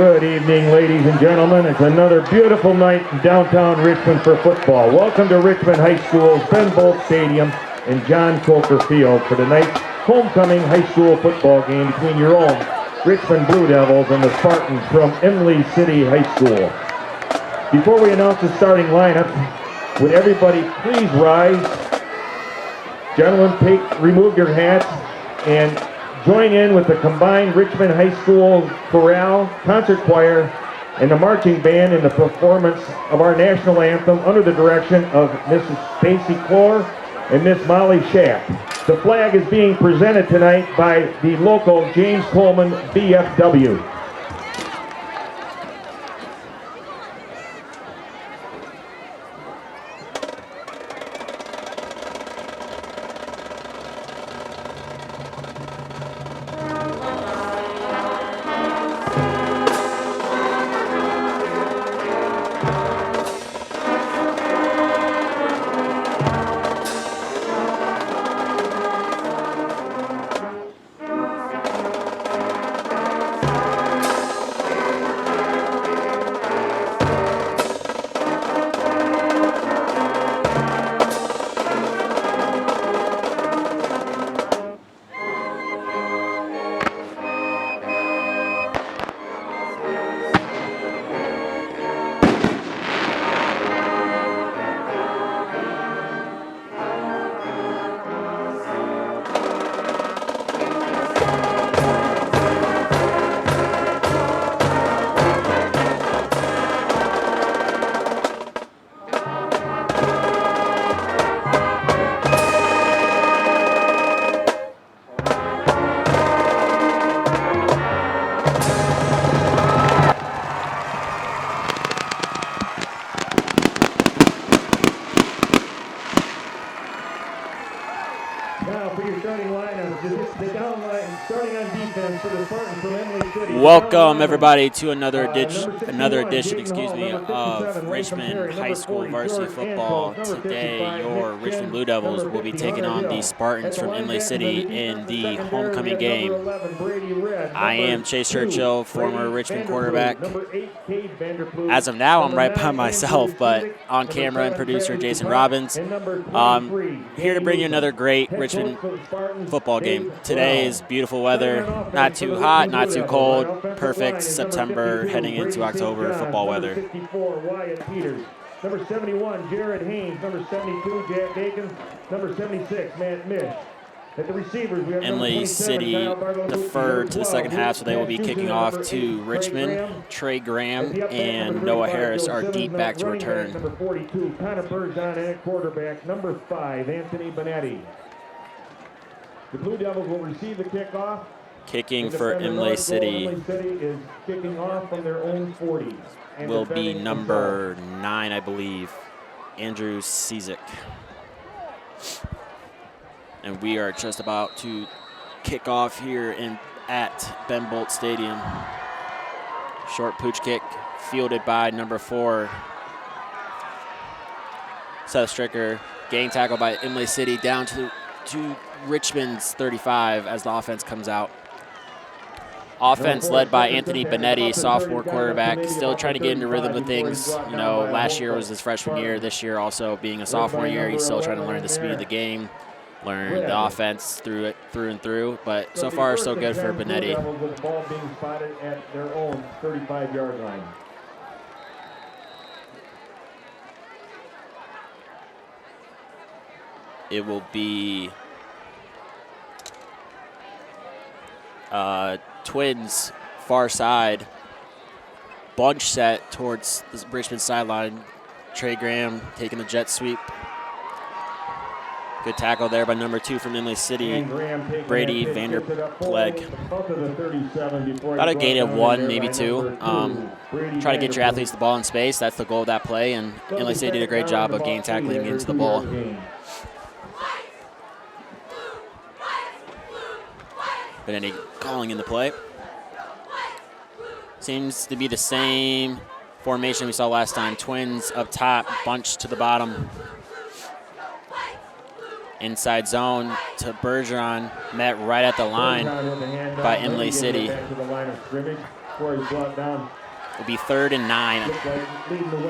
Good evening, ladies and gentlemen. It's another beautiful night in downtown Richmond for football. Welcome to Richmond High School's Ben Bolt Stadium and John Coker Field for tonight's homecoming high school football game between your own Richmond Blue Devils and the Spartans from Imlay City High School. Before we announce the starting lineup, would everybody please rise? Gentlemen, remove your hats and join in with the combined Richmond High School chorale, concert choir, and the marching band in the performance of our national anthem under the direction of Mrs. Stacy Clore and Miss Molly Schaap. The flag is being presented tonight by the local James Coleman VFW. Welcome everybody to another edition, of Richmond High School Varsity Football. Today, your Richmond Blue Devils will be taking on the Spartans from Imlay City in the homecoming game. I am Chase Churchill, former Richmond quarterback. As of now, I'm right by myself, but on camera and producer Jason Robbins. Here to bring you another great Richmond football game. Today is beautiful weather, not too hot, not too cold. Perfect September heading into October football weather. Number 71, Jared Haynes. Number 72, Jack Dakins. Number 76, Matt Mish. At the receivers, we have Imlay City deferred to the second half, so they will be kicking off to Richmond. Trey Graham and Noah Harris are deep back to return. Number 42, Connor Bergeron at quarterback. Number 5, Anthony Benetti. The Blue Devils will receive the kickoff. Kicking for Imlay City is kicking off from their own 40. Will be number 9, I believe, Andrew Cizik. And we are just about to kick off here at Ben Bolt Stadium. Short pooch kick fielded by number 4, Seth Stricker. Gang tackle by Imlay City down to Richmond's 35 as the offense comes out. Offense led by Anthony Benetti, sophomore quarterback, still trying to get into rhythm with things. You know, last year was his freshman year. This year also being a sophomore year, he's still trying to learn the speed of the game, learn the offense through and through. But so far, so good for Benetti. With the ball being spotted at their own 35-yard line. It will be Twins far side, bunch set towards the Richmond sideline. Trey Graham taking the jet sweep. Good tackle there by number 2 from Imlay City, Brady Vanderpleg. About a gain of 1, maybe 2. Try to get your athletes the ball in space. That's the goal of that play, and Imlay City did a great job of game tackling into the ball. Benetti calling in the play. Seems to be the same formation we saw last time. Twins up top, bunch to the bottom. Inside zone to Bergeron, met right at the line by Imlay City. Will be 3rd and 9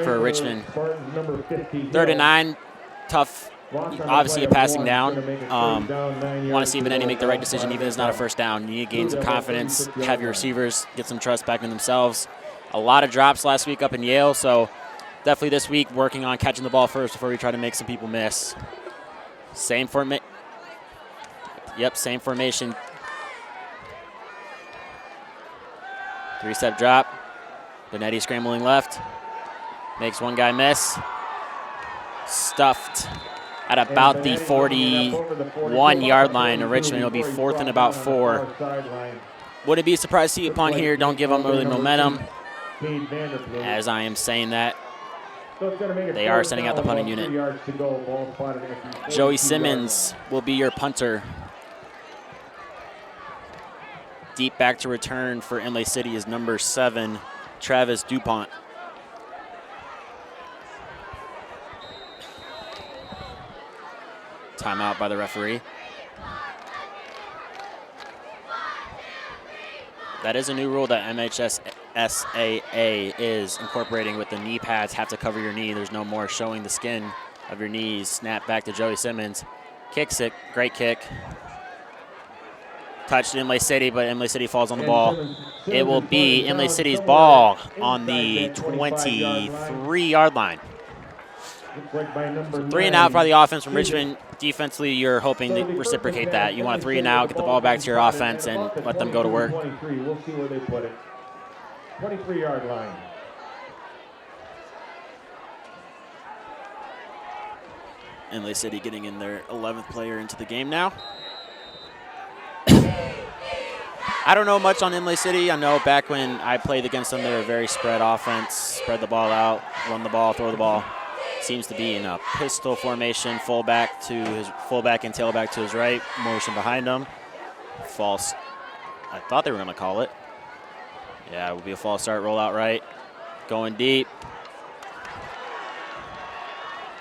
for Richmond. 3rd and 9, tough. Obviously, a passing down. Want to see Benetti make the right decision, even if it's not a first down. You need to gain some confidence, have your receivers get some trust back in themselves. A lot of drops last week up in Yale, so definitely this week working on catching the ball first before we try to make some people miss. Same formation. Yep, same formation. 3-step drop. Benetti scrambling left. Makes one guy miss. Stuffed at about the 41-yard line of Richmond. It'll be 4th and about 4. Wouldn't be surprised to see a punt here. Don't give them early momentum. As I am saying that, they are sending out the punting unit. Joey Simmons will be your punter. Deep back to return for Imlay City is number 7, Travis DuPont. Timeout by the referee. That is a new rule that MHSAA is incorporating with the knee pads. Have to cover your knee. There's no more showing the skin of your knees. Snap back to Joey Simmons. Kicks it. Great kick. Touched Imlay City, but Imlay City falls on the ball. It will be Imlay City's ball on the 23-yard line. So 3 and out for the offense from Richmond. Defensively, you're hoping to reciprocate that. You want a 3 and out, get the ball back to your offense, and let them go to work. 23. We'll see where they put it. 23-yard line. Imlay City getting in their 11th player into the game now. I don't know much on Imlay City. I know back when I played against them, they were a very spread offense. Spread the ball out, run the ball, throw the ball. Seems to be in a pistol formation, fullback and tailback to his right, motion behind him. False. I thought they were going to call it. Yeah, it will be a false start, roll out right. Going deep.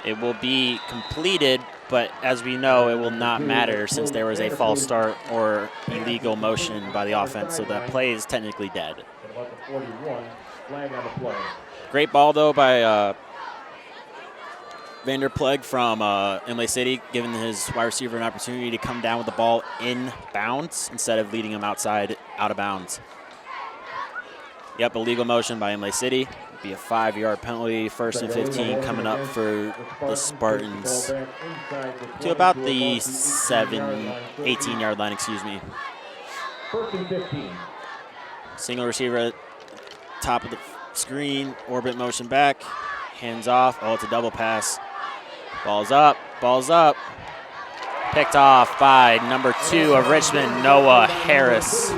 It will be completed, but as we know, it will not matter since there was a false start or illegal motion by the offense, so that play is technically dead. Great ball, though, by Vander Plegg from Imlay City, giving his wide receiver an opportunity to come down with the ball in bounds instead of leading him outside, out of bounds. Yep, illegal motion by Imlay City. Be a 5-yard penalty, 1st and 15 coming up for the Spartans to about the 18-yard line, excuse me. 1st and 15. Single receiver, top of the screen, orbit motion back, hands off. Oh, it's a double pass. Ball's up, ball's up. Picked off by number 2 of Richmond, Noah Harris.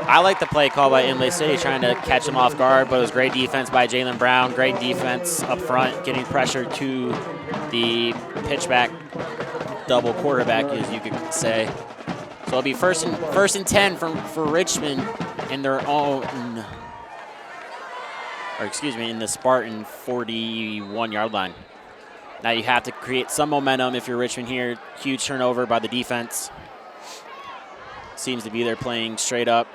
I like the play call by Imlay City, trying to catch him off guard, but it was great defense by Jalen Brown. Great defense up front, getting pressure to the pitchback, double quarterback, as you could say. So it'll be first and 10 for Richmond in their own, or excuse me, in the Spartan 41-yard line. Now you have to create some momentum if you're Richmond here. Huge turnover by the defense. Seems to be they're playing straight up.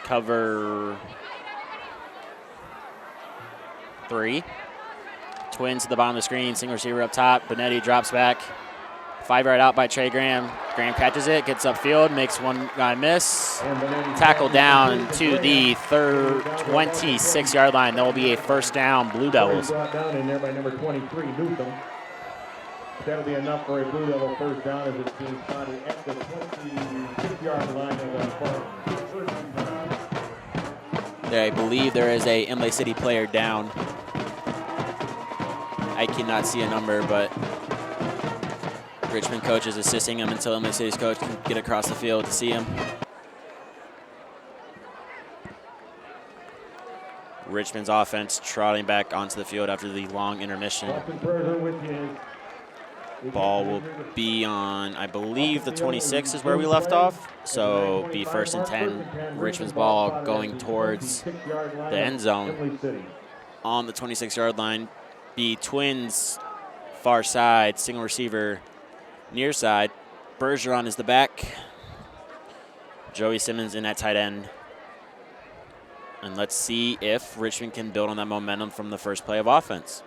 Cover 3. Twins to the bottom of the screen. Single receiver up top. Benetti drops back. 5-yard out by Trey Graham. Graham catches it, gets upfield, makes one guy miss. Tackle down to the 26-yard line. That will be a first down, Blue Devils. Brought down in there by number 23, Newsom. That'll be enough for a Blue Devil first down as it's being spotted at the 26-yard line of the Spartans. There, I believe there is a Imlay City player down. I cannot see a number, but Richmond coach is assisting him until Imlay City's coach can get across the field to see him. Richmond's offense trotting back onto the field after the long intermission. Ball will be on, I believe, the 26 is where we left off. So be 1st and 10. Richmond's ball going towards the end zone on the 26-yard line. Be Twins far side, single receiver near side. Bergeron is the back. Joey Simmons in at tight end. And let's see if Richmond can build on that momentum from the first play of offense.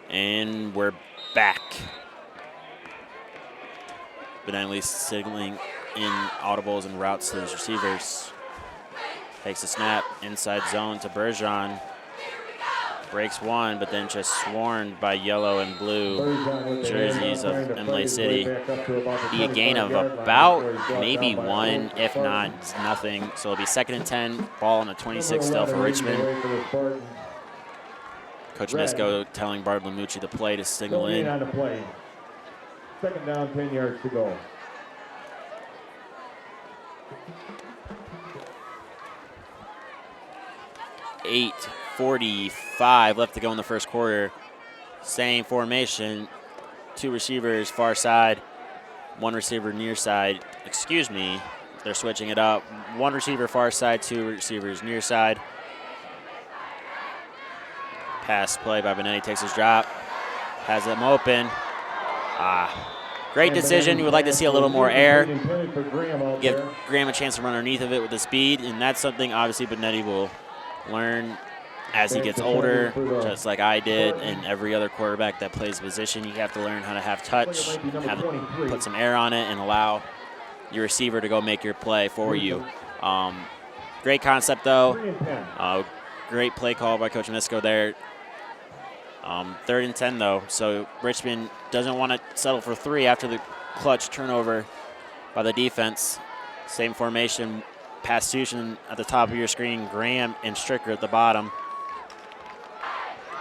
And we're back. Benelli signaling in audibles and routes to his receivers. Takes a snap, inside zone to Bergeron. Breaks one, but then just swarmed by yellow and blue jerseys of Imlay City. Be a gain of about maybe one, if not nothing. So it'll be 2nd and 10, ball on a 26 still for Richmond. Coach Misko telling Bartolomucci the play to signal in. 2nd down, 10 yards to go. .45 left to go in the first quarter. Same formation. 2 receivers far side, 1 receiver near side. Excuse me, they're switching it up. 1 receiver far side, 2 receivers near side. Pass play by Benetti, takes his drop. Has them open. Great decision. You would like to see a little more air. Give Graham a chance to run underneath of it with the speed, and that's something obviously Benetti will learn as he gets older, just like I did, and every other quarterback that plays position. You have to learn how to have touch, put some air on it, and allow your receiver to go make your play for you. Great concept, though. Great play call by Coach Misko there. 3rd and 10, though, so Richmond doesn't want to settle for 3 after the clutch turnover by the defense. Same formation, Pastuchin at the top of your screen, Graham and Stricker at the bottom.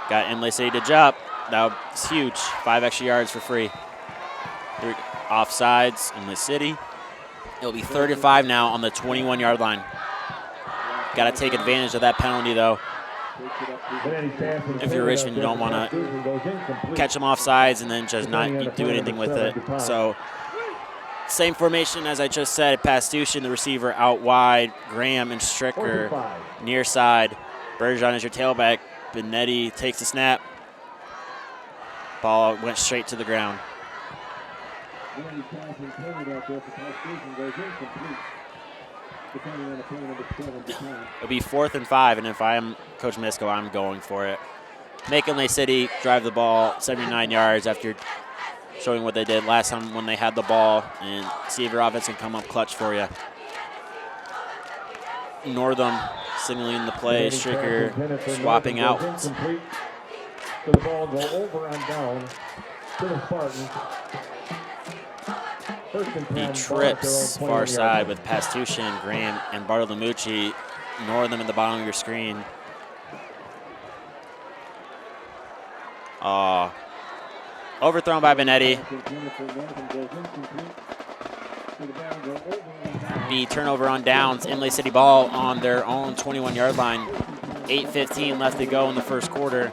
Got Imlay City to jump. That was huge. 5 extra yards for free. Offsides, Imlay City. It'll be 3rd and 5 now on the 21-yard line. Got to take advantage of that penalty, though. If you're Richmond, you don't want to catch them off sides and then just not do anything with it. So same formation as I just said. Pastuchin, the receiver, out wide. Graham and Stricker near side. Bergeron is your tailback. Benetti takes the snap. Ball went straight to the ground. It'll be 4th and 5, and if I'm Coach Misko, I'm going for it. Make Imlay City drive the ball 79 yards after showing what they did last time when they had the ball, and see if your offense can come up clutch for you. Northam signaling the play, Stricker swapping out. So the ball go over and down to the Spartans. He trips far side with Pastuchin, Graham, and Bartolomucci. Northam at the bottom of your screen. Overthrown by Benetti. The turnover on downs. Imlay City ball on their own 21-yard line. 8:15 left to go in the first quarter.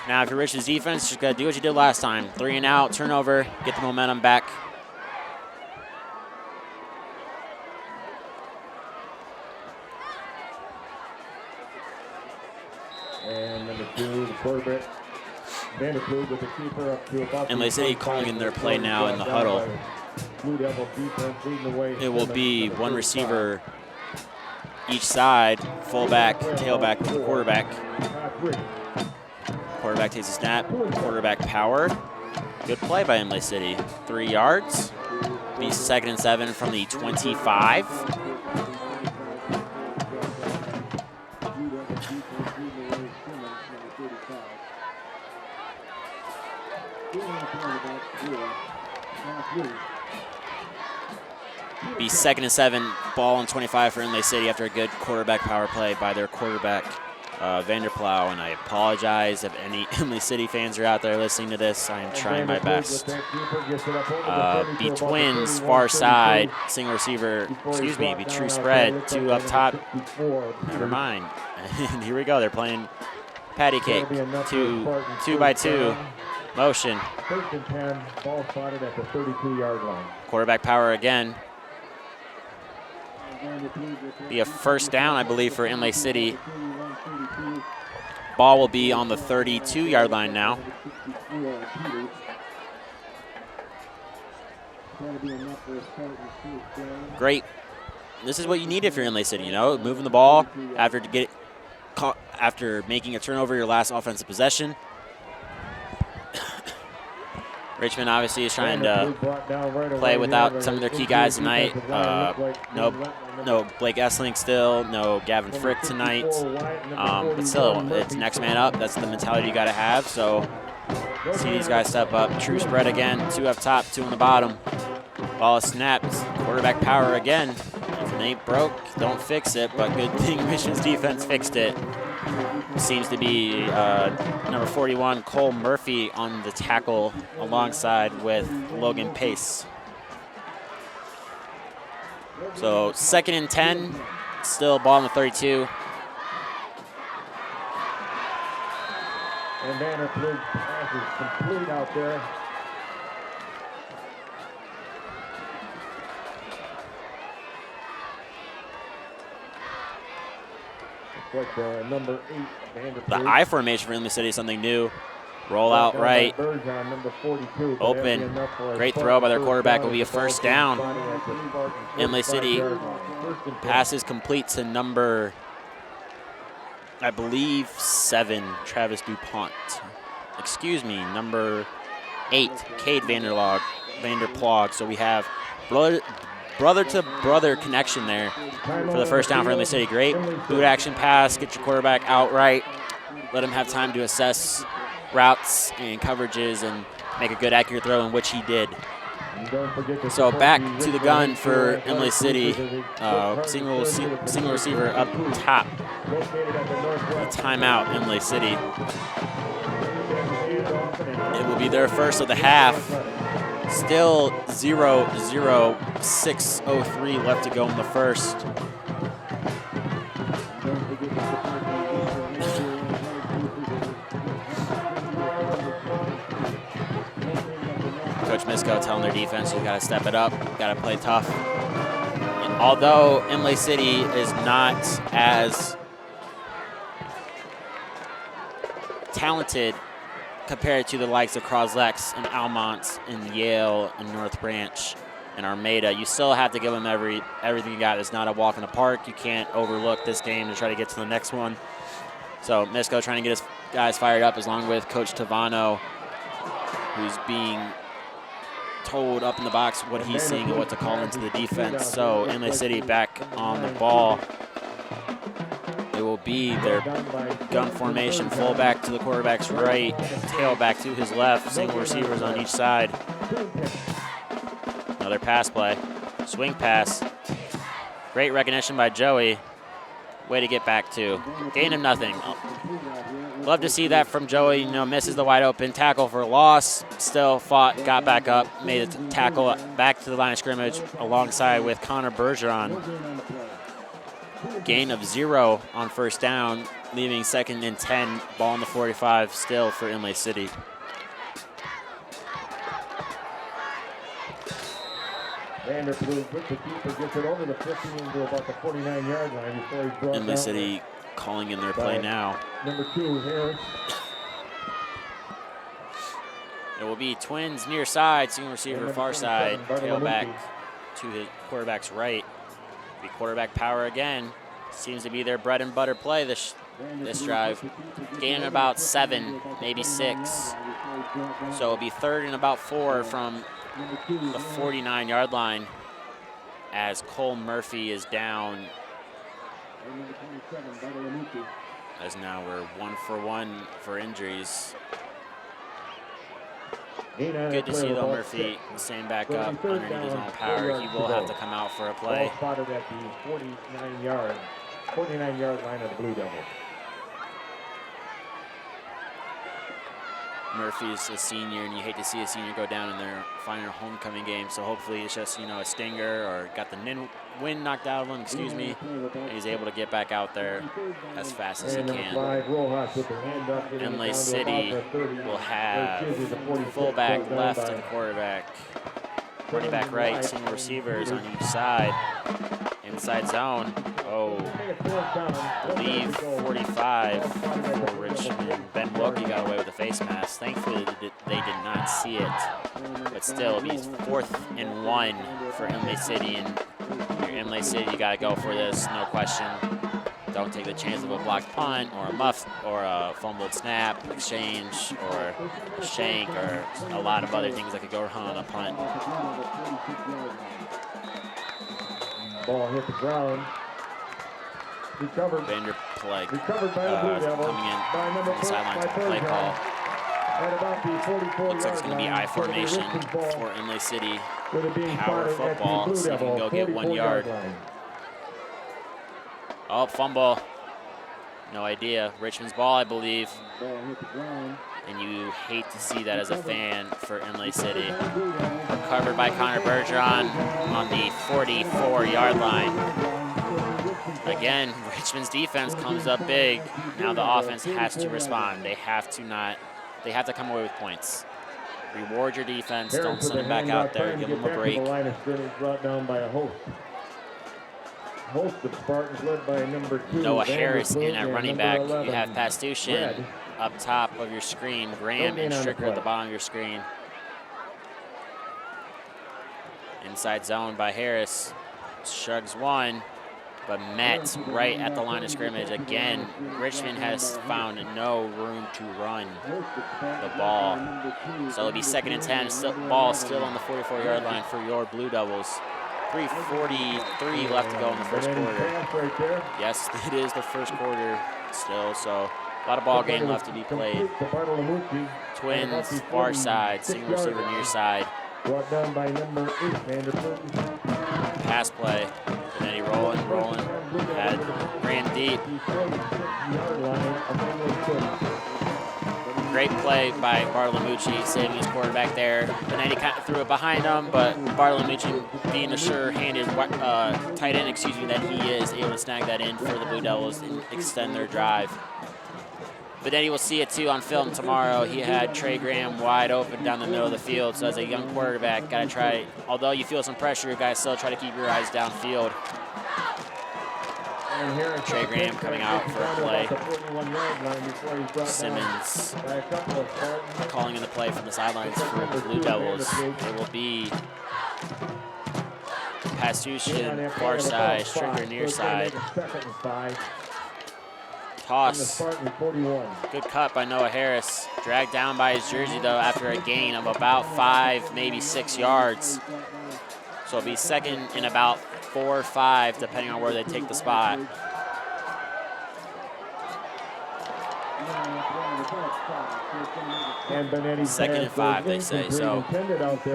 Now, if you're Richmond's defense, just got to do what you did last time. 3 and out, turnover, get the momentum back. And number 2, the quarterback, Vanderpool with the keeper up to about. Imlay City calling in their play now in the huddle. It will be 1 receiver each side, fullback, tailback, quarterback. Quarterback takes a snap, quarterback power. Good play by Imlay City. 3 yards. Be 2nd and 7 from the 25. Be 2nd and 7, ball on 25 for Imlay City after a good quarterback power play by their quarterback, Vanderplow. And I apologize if any Imlay City fans are out there listening to this. I am trying my best. Be twins, far side, single receiver, excuse me, be true spread, 2 up top. Never mind. And here we go. They're playing patty cake, 2 by 2. Motion. 1st and 10, ball spotted at the 32-yard line. Quarterback power again. Be a first down, I believe, for Imlay City. Ball will be on the 32-yard line now. Great. This is what you need if you're Imlay City, you know, moving the ball after making a turnover your last offensive possession. Richmond obviously is trying to play without some of their key guys tonight. No Blake Essling still, no Gavin Frick tonight. But still, it's next man up. That's the mentality you got to have. So see these guys step up. True spread again. 2 up top, 2 on the bottom. Ball is snapped. Quarterback power again. If it ain't broke, don't fix it. But good thing Richmond's defense fixed it. Seems to be number 41, Cole Murphy, on the tackle alongside with Logan Pace. So 2nd and 10, still ball on the 32. And Vanderpool pass is complete out there. Like number 8, the I formation for Imlay City is something new. Roll out right. Open. Great throw by their quarterback. Will be a first down. Imlay City passes complete to number, I believe, 7, Travis DuPont. Excuse me, number 8, Cade Vanderplog. So we have brother-to-brother connection there for the first down for Imlay City. Great boot action pass. Get your quarterback out right. Let him have time to assess routes and coverages and make a good, accurate throw, in which he did. So back to the gun for Imlay City. Single receiver up top. A timeout, Imlay City. It will be their first of the half. Still 0-0-6-03 left to go in the first. Coach Misko telling their defense, you got to step it up, got to play tough. And although Imlay City is not as talented compared to the likes of Croslex and Almont and Yale and North Branch and Armada, you still have to give them everything you got. It's not a walk in the park. You can't overlook this game to try to get to the next one. So Misko trying to get his guys fired up, along with Coach Tavano, who's being told up in the box what he's seeing and what to call into the defense. So Imlay City back on the ball. It will be their gun formation, fullback to the quarterback's right, tailback to his left, single receivers on each side. Another pass play, swing pass. Great recognition by Joey. Way to get back to. Gain of nothing. Love to see that from Joey. You know, misses the wide open tackle for a loss. Still fought, got back up, made a tackle back to the line of scrimmage alongside with Connor Bergeron. Gain of 0 on first down, leaving 2nd and 10, ball on the 45 still for Imlay City. Vanderpool with the keeper, gets it over the 15 to about the 49-yard line before he's brought Imlay City calling in their play now. Number 2, Harris. It will be twins near side, single receiver far side, tailback to his quarterback's right. Be quarterback power again. Seems to be their bread and butter play this drive. Gaining about 7, maybe 6. So it'll be 3rd and about 4 from the 49-yard line as Cole Murphy is down. As now we're 1 for 1 for injuries. Good to see, though, Murphy staying back up underneath his own power. He will have to come out for a play. Spotted at the 49-yard line of the Blue Devils. Murphy's a senior, and you hate to see a senior go down in their final homecoming game. So hopefully it's just, you know, a stinger or got the wind knocked out of him, excuse me, and he's able to get back out there as fast as he can. Imlay City will have fullback left and quarterback. Running back right, single receivers on each side. Inside zone. Oh, I believe 45 for Richmond. Ben Wilkie got away with a face mask. Thankfully, they did not see it. But still, it'll be 4th and 1 for Imlay City. And if you're Imlay City, you got to go for this, no question. Don't take the chance of a blocked punt or a muff or a fumbled snap, exchange, or a shank, or a lot of other things that could go wrong on a punt. Ball hit the ground. Recovered. Vanderpleg Recovered by the Blue Devils. coming in by number from the sidelines by play call. At about the 44 Looks like it's going to be I formation for Imlay City. With it being Power spotted at the football, Blue so you can Devil, go get 1 yard. line. Oh, fumble. No idea. Richmond's ball, I believe. And you hate to see that as a fan for Imlay City. Recovered by Connor Bergeron on the 44-yard line. Again, Richmond's defense comes up big. Now the offense has to respond. They have to come away with points. Reward your defense. Don't send them back out there. Give them a break. The line of scrimmage brought down by a host. Host of Spartans led by number 2. Noah Harris in at running back. 11, You have Pastushin Red. up top of your screen. Graham and Stricker at the bottom of your screen. Inside zone by Harris. Shrugs one, but met right at the line of scrimmage. Again, Richmond has found no room to run the ball. So it'll be 2nd and 10. Ball still on the 44-yard line for your Blue Devils. 3:43 left to go in the first quarter. Yes, it is the first quarter still, so a lot of ball game left to be played. Twins, far side, single receiver near side. Brought down by number 8, Vanderpleg. Pass play. Benetti rolling. Ran deep. Great play by Bartolomucci, saving his quarterback there. Benetti kind of threw it behind him, but Bartolomucci, being a sure-handed tight end, that he is able to snag that in for the Blue Devils and extend their drive. Benetti will see it too on film tomorrow. He had Trey Graham wide open down the middle of the field, so as a young quarterback, gotta try, although you feel some pressure, you guys still try to keep your eyes downfield. Trey Graham coming out for a play. Simmons calling in the play from the sidelines for the Blue Devils. It will be Pastushin far side, Stricker near side. Toss. Good cut by Noah Harris. Dragged down by his jersey though after a gain of about 5, maybe 6 yards. So it'll be 2nd and about 4 or 5, depending on where they take the spot. And 2nd and 5, they say. So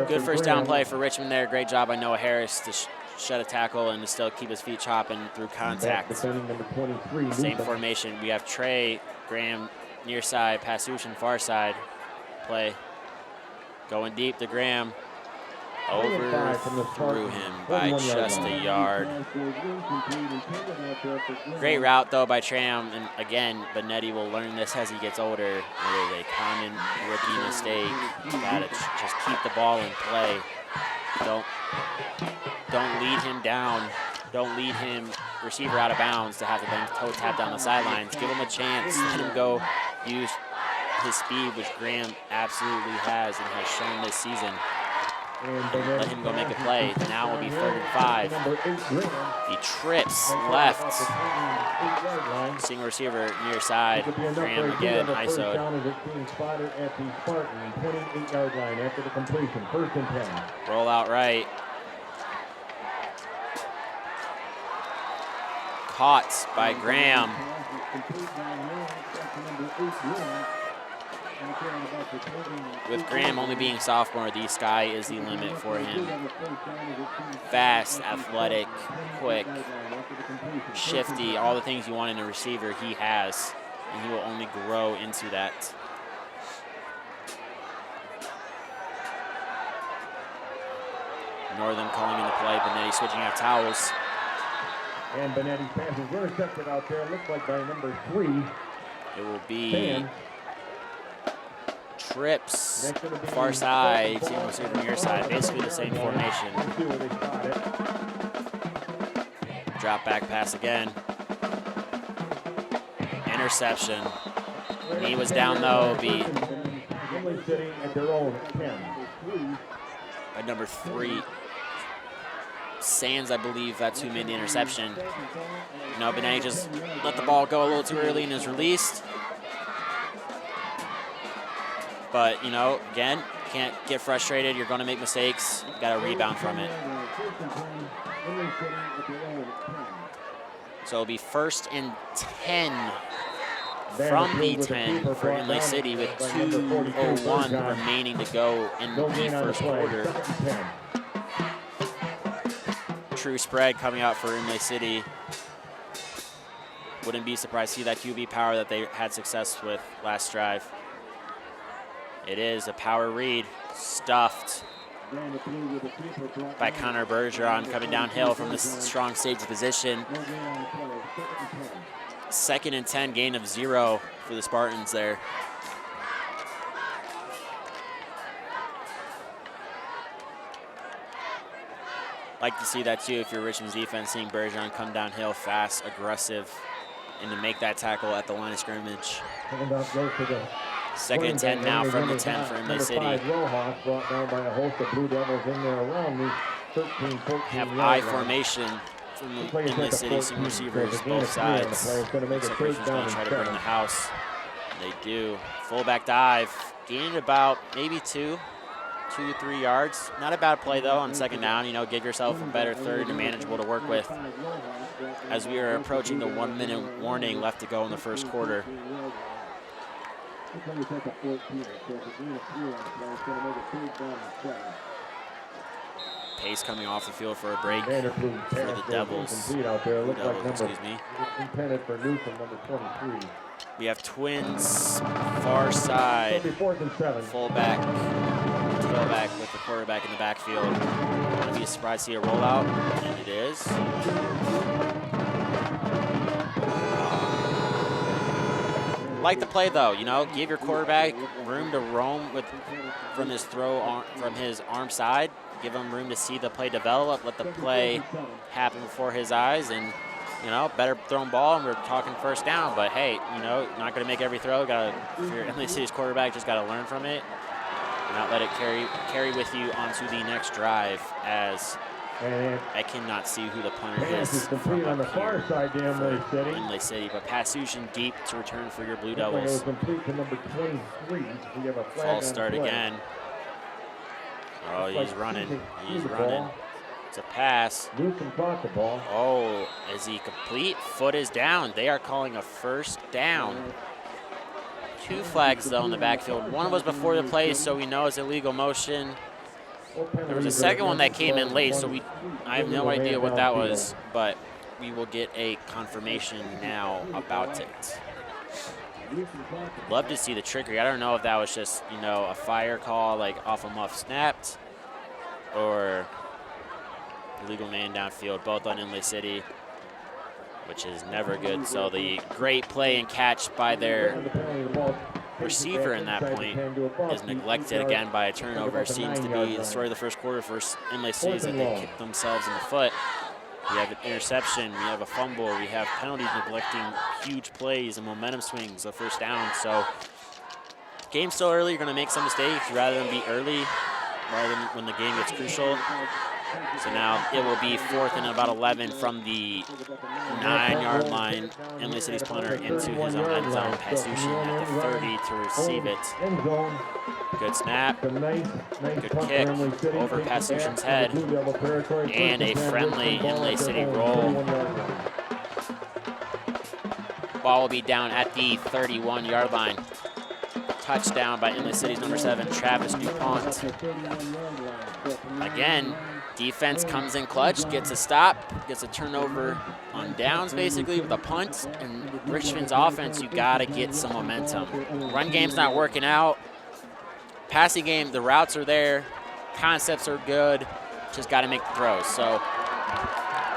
good first down play for Richmond there. Great job by Noah Harris to shut a tackle and to still keep his feet chopping through contact. Same formation. We have Trey Graham near side, Pastushin far side. Play. Going deep to Graham. Overthrew him by just a yard. Great route though by Tram, and again, Benetti will learn this as he gets older. It is a common rookie mistake. You gotta just keep the ball in play. Don't lead him down. Don't lead him receiver out of bounds to have to then toe tap down the sidelines. Give him a chance. Let him go use his speed, which Graham absolutely has and has shown this season. Let him go make a play. Now will be 3rd and 5. He trips left. Single receiver near side. Graham again, ISO'd. Roll out right. Caught by Graham. With Graham only being sophomore, the sky is the limit for him. Fast, athletic, quick, shifty, all the things you want in a receiver he has, and he will only grow into that. Northern calling in the play, Benetti switching out towels. And Benetti's pass is intercepted out there, looks like by number 3. It will be trips, far side, single receiver near side, basically the same formation. Drop back pass again. Interception. Knee was down though, be by number 3. Sands, I believe that's who made the interception. No, Benet just let the ball go a little too early and is released. But, you know, again, can't get frustrated. You're going to make mistakes. You got to rebound from it. So it'll be 1st and 10 from the 10 for Imlay City with 2:01 remaining to go in the first quarter. True spread coming out for Imlay City. Wouldn't be surprised to see that QB power that they had success with last drive. It is a power read, stuffed by Connor Bergeron coming downhill from this strong safety position. 2nd and 10, gain of 0 for the Spartans there. Like to see that too if you're Richmond's defense, seeing Bergeron come downhill fast, aggressive, and to make that tackle at the line of scrimmage. 2nd and 10 now from the 10 for Imlay City. Have I formation from the Imlay City, some receivers both sides. Looks like Richmond's going to try to bring the house. They do. Fullback dive, gained about maybe 2 to 3 yards. Not a bad play though on 2nd down. You know, give yourself a better 3rd and manageable to work with. As we are approaching the 1-minute warning left to go in the first quarter. Pace coming off the field for a break for the Devils. Excuse me. We have twins, far side, fullback, tailback with the quarterback in the backfield. Gonna be a surprise to see a rollout, and it is. Like the play though, you know, give your quarterback room to roam from his arm side. Give him room to see the play develop, let the play happen before his eyes, and, you know, better thrown ball, and we're talking 1st down, but hey, you know, not going to make every throw. If you're Imlay City's quarterback, just got to learn from it, and not let it carry with you onto the next drive, as I cannot see who the punter is from on the far side to Imlay City, but pass deep to return for your Blue Devils. False start again. Oh, he's running. He's running. It's a pass. Oh, is he complete? Foot is down. They are calling a 1st down. 2 flags, though, in the backfield. One was before the play, so we know it's illegal motion. There was a 2nd one that came in late, so I have no idea what that was, but we will get a confirmation now about it. Love to see the trickery. I don't know if that was just, you know, a fire call, like off a muff snapped, or illegal man downfield, both on Imlay City, which is never good. So the great play and catch by their receiver in that point is neglected again by a turnover. Seems to be the story of the first quarter for Imlay City is that they kicked themselves in the foot. We have an interception, we have a fumble, we have penalties neglecting huge plays and momentum swings of 1st down. So game's still early, you're going to make some mistakes rather than be early, rather than when the game gets crucial. So now it will be 4th and about 11 from the 9-yard line. Imlay City's punter into his own end zone. Pasuchin at the 30 to receive it. Good snap, good kick over Pasuchin's head, and a friendly Imlay City roll. Ball will be down at the 31-yard line. Touchdown by Imlay City's number 7, Travis DuPont. Again, defense comes in clutch, gets a stop, gets a turnover on downs basically with a punt, and Richmond's offense, you gotta get some momentum. Run game's not working out. Passing game, the routes are there, concepts are good, just gotta make the throws. So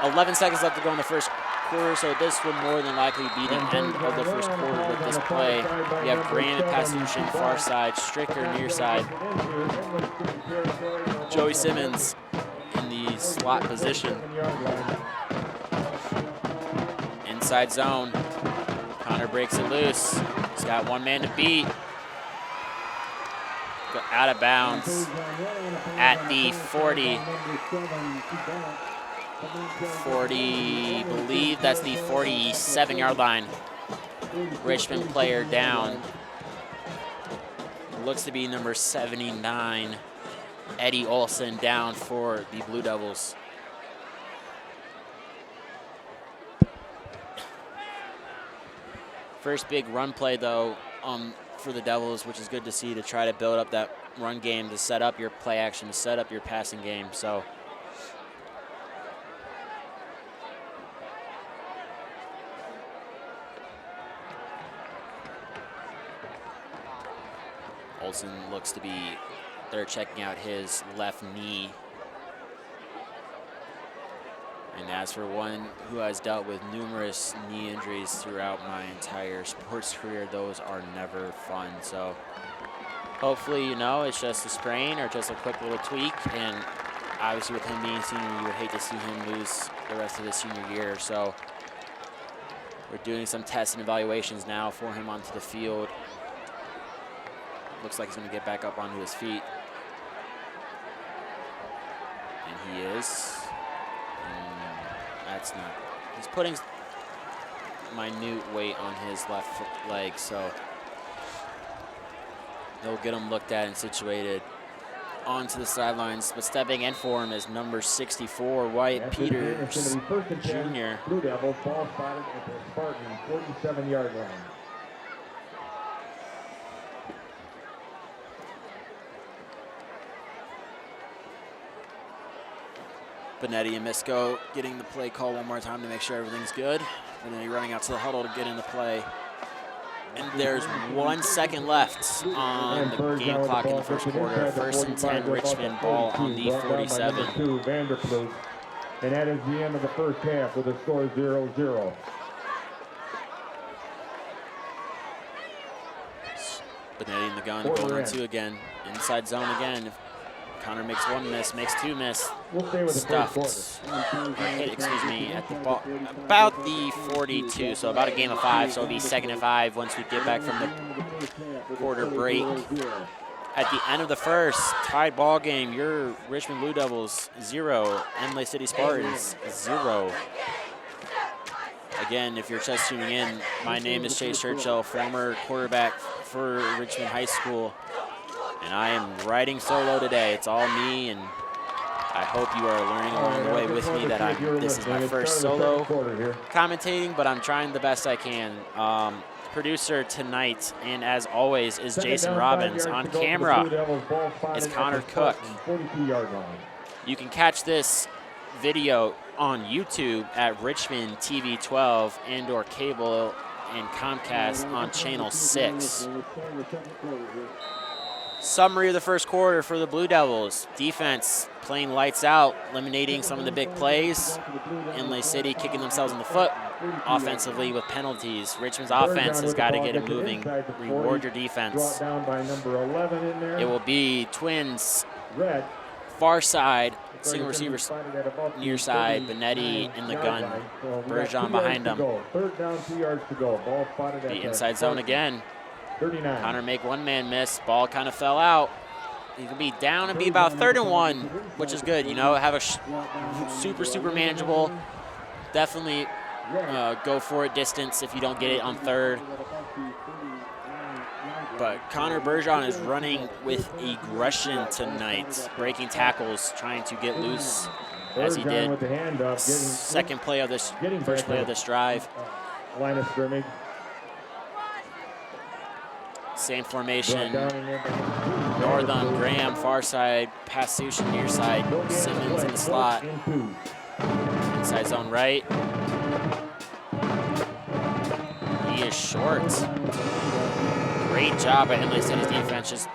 11 seconds left to go in the first quarter, so this will more than likely be the end of the first quarter with this play. We have Brandon Pasuchin far side, Stricker near side, Joey Simmons in the slot position. inside zone. Connor breaks it loose. He's got one man to beat. Go out of bounds at the 40. Believe that's the 47-yard line. Richmond player down. Looks to be number 79, Eddie Olson, down for the Blue Devils. First big run play, though, for the Devils, which is good to see, to try to build up that run game, to set up your play action, to set up your passing game. So Olsen looks to be, they're checking out his left knee. And as for one who has dealt with numerous knee injuries throughout my entire sports career, those are never fun. So hopefully, you know, it's just a sprain or just a quick little tweak. And obviously with him being senior, you would hate to see him lose the rest of his senior year. So we're doing some tests and evaluations now for him onto the field. Looks like he's going to get back up onto his feet. And he is. That's not. He's putting minute weight on his left leg, so they'll get him looked at and situated onto the sidelines. But stepping in for him is number 64, Wyatt Peters Jr. Blue Devils, ball spotted at the Spartan 47-yard line. Benetti and Misko getting the play call one more time to make sure everything's good. And then he's running out to the huddle to get into play. And there's 1 second left on the game clock in the first quarter. 1st and 10, Richmond, ball on the 47. And that is the end of the first half with a score 0-0. Benetti in the gun, going on two again. Inside zone again. Connor makes one miss, makes two miss. We'll stay with Stuffed. Hit, excuse me, at the ball, about the 42, so about a game of 5. So it'll be 2nd and 5 once we get back from the quarter break. At the end of the first, tied ball game. Your Richmond Blue Devils 0, Imlay City Spartans 0. Again, if you're just tuning in, my name is Chase Churchill, former quarterback for Richmond High School. And I am riding solo today. It's all me, and I hope you are learning along the way with me that this is my first solo commentating, but I'm trying the best I can. Producer tonight, and as always, is Jason Robbins. On camera is Connor Cook. You can catch this video on YouTube at Richmond TV 12 and/or cable and Comcast on channel 6. Summary of the first quarter for the Blue Devils. Defense playing lights out, eliminating some of the big plays. Imlay City kicking themselves in the foot offensively with penalties. Richmond's offense has got to get it moving. Reward your defense. It will be Twins, far side, single receiver near side, Benetti in the gun. Bergeron behind them. The inside zone again. Connor make one man miss. Ball kind of fell out. He can be down and be about 3rd and 1, which is good. You know, have a super manageable. Definitely go for it distance if you don't get it on 3rd. But Connor Bergeron is running with aggression tonight, breaking tackles, trying to get loose as he did. Second play of this, first play of this drive. Line of scrimmage. Same formation. Northam, Graham, far side, Pasuchin near side, Simmons in the slot. Inside zone right. He is short. Great job by Imlay City's defense.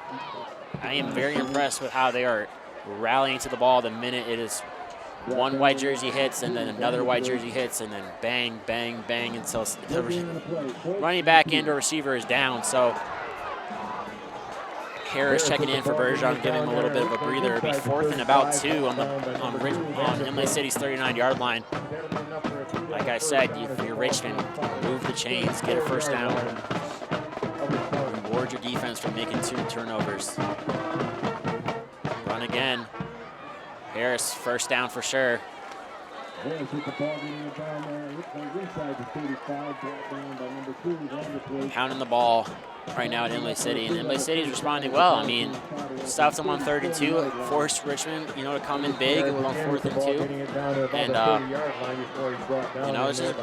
I am very impressed with how they are rallying to the ball the minute it is one white jersey hits and then another white jersey hits and then bang, bang, bang until the running back and or receiver is down. So Harris checking in for Bergeron, giving him a little bit of a breather. It'll be 4th and about 2 on Imlay City's 39-yard line. Like I said, if you're Richmond, move the chains, get a first down. Reward your defense for making 2 turnovers. Run again. Harris, first down for sure. Pounding the ball right now at Imlay City, and Imlay City is responding well. I mean, stopped them on 3rd and 2, forced Richmond, to come in big on 4th and 2, and it's just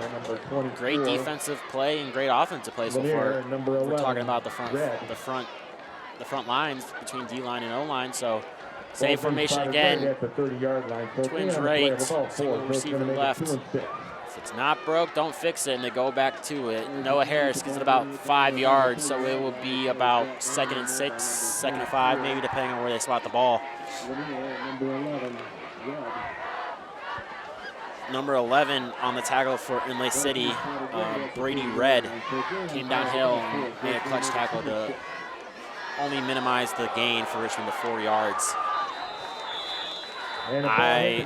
great defensive play and great offensive play so far. We're talking about the front lines between D-line and O-line. So same formation again. Twins right, single receiver left. If it's not broke, don't fix it, and they go back to it. Noah Harris gets it about 5 yards, so it will be about 2nd and 6, 2nd and 5, maybe depending on where they spot the ball. Number 11 on the tackle for Imlay City, Brady Red, came downhill and made a clutch tackle to only minimize the gain for Richmond to 4 yards. I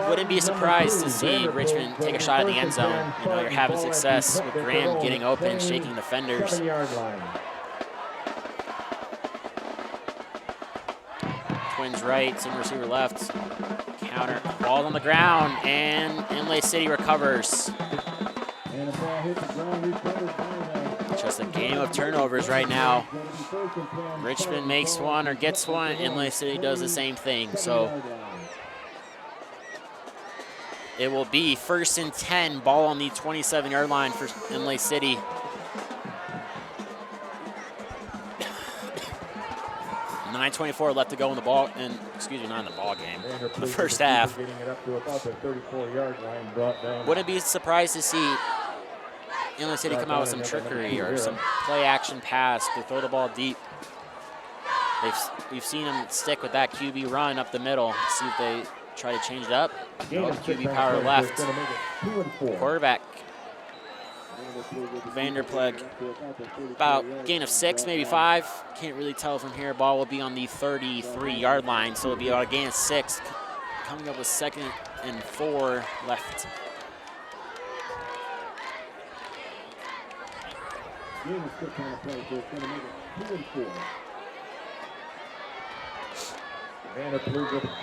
wouldn't be surprised to see Richmond take a shot at the end zone. You're having success with Graham getting open, shaking defenders. Twins right, single receiver left. Counter, ball on the ground, and Imlay City recovers. Just a game of turnovers right now. Richmond makes one or gets one, Imlay City does the same thing. So it will be 1st and 10, ball on the 27-yard line for Imlay City. .9:24 left to go in the ball, and not in the ball game, the first half. Wouldn't be surprised to see Imlay City come out with some trickery or some play action pass to throw the ball deep. We've seen them stick with that QB run up the middle. See if they try to change it up. No QB power left. Quarterback Vanderpleg, about gain of 6, maybe 5. Can't really tell from here. Ball will be on the 33-yard line, so it'll be about a gain of 6. Coming up with 2nd and 4 left.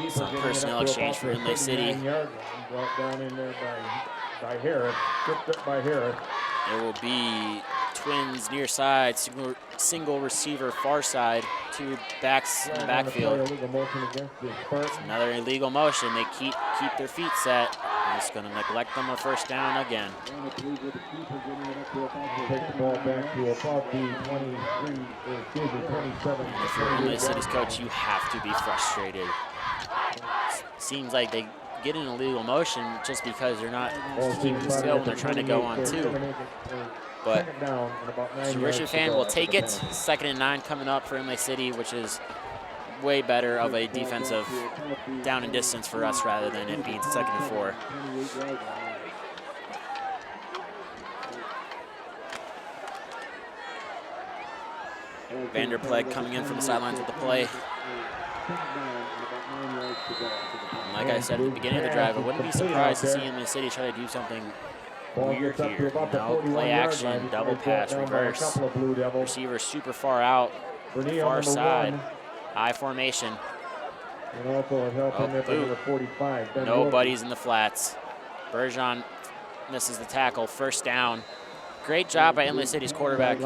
Some personnel exchange for Imlay City. It will be Twins near side, single receiver far side, 2 backs in the backfield. It's another illegal motion. They keep their feet set. They're just going to neglect them a first down again. If you're Imlay City's coach, you have to be frustrated. Seems like they get an illegal motion just because they're not keeping still when they're trying to go on 2. But the Richmond fan will take it. 2nd and 9 coming up for Imlay City, which is way better of a defensive down and distance for us rather than it being 2nd and 4. Vanderpleg coming in from the sidelines with the play. And like I said at the beginning of the drive, I wouldn't be surprised to see Imlay City try to do something weird here. Play action, double pass, reverse. Receiver super far out, far side, high formation. Nobody's in the flats. Bergeron misses the tackle, first down. Great job by Imlay City's quarterback.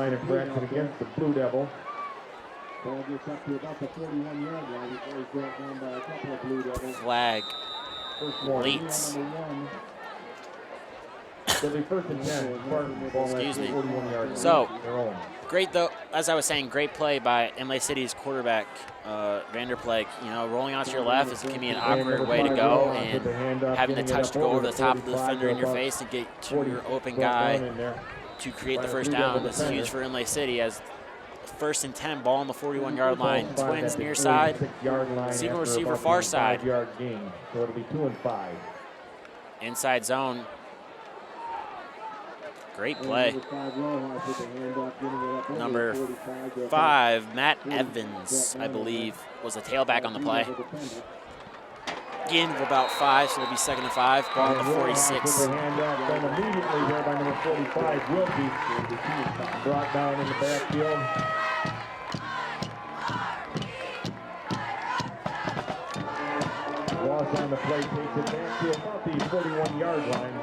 Flag leads. Excuse me. So, great though, as I was saying, great play by Imlay City's quarterback, Vanderpleg. Rolling out to your left can be an awkward way to go, and having the touch to go over the top of the defender in your face and get to your open guy to create the first down is huge for Imlay City as 1st and 10, ball on the 41-yard line. Twins near side, single receiver far side. So it'll be 2 and 5. Inside zone. Great play. Number 5, Matt Evans, I believe, was a tailback on the play. Gain of about 5, so it'll be 2nd and 5. Ball at the 46. Then immediately there by number 45, Wilkie, brought down in the backfield. Loss on the play, takes it back to about the 41-yard line.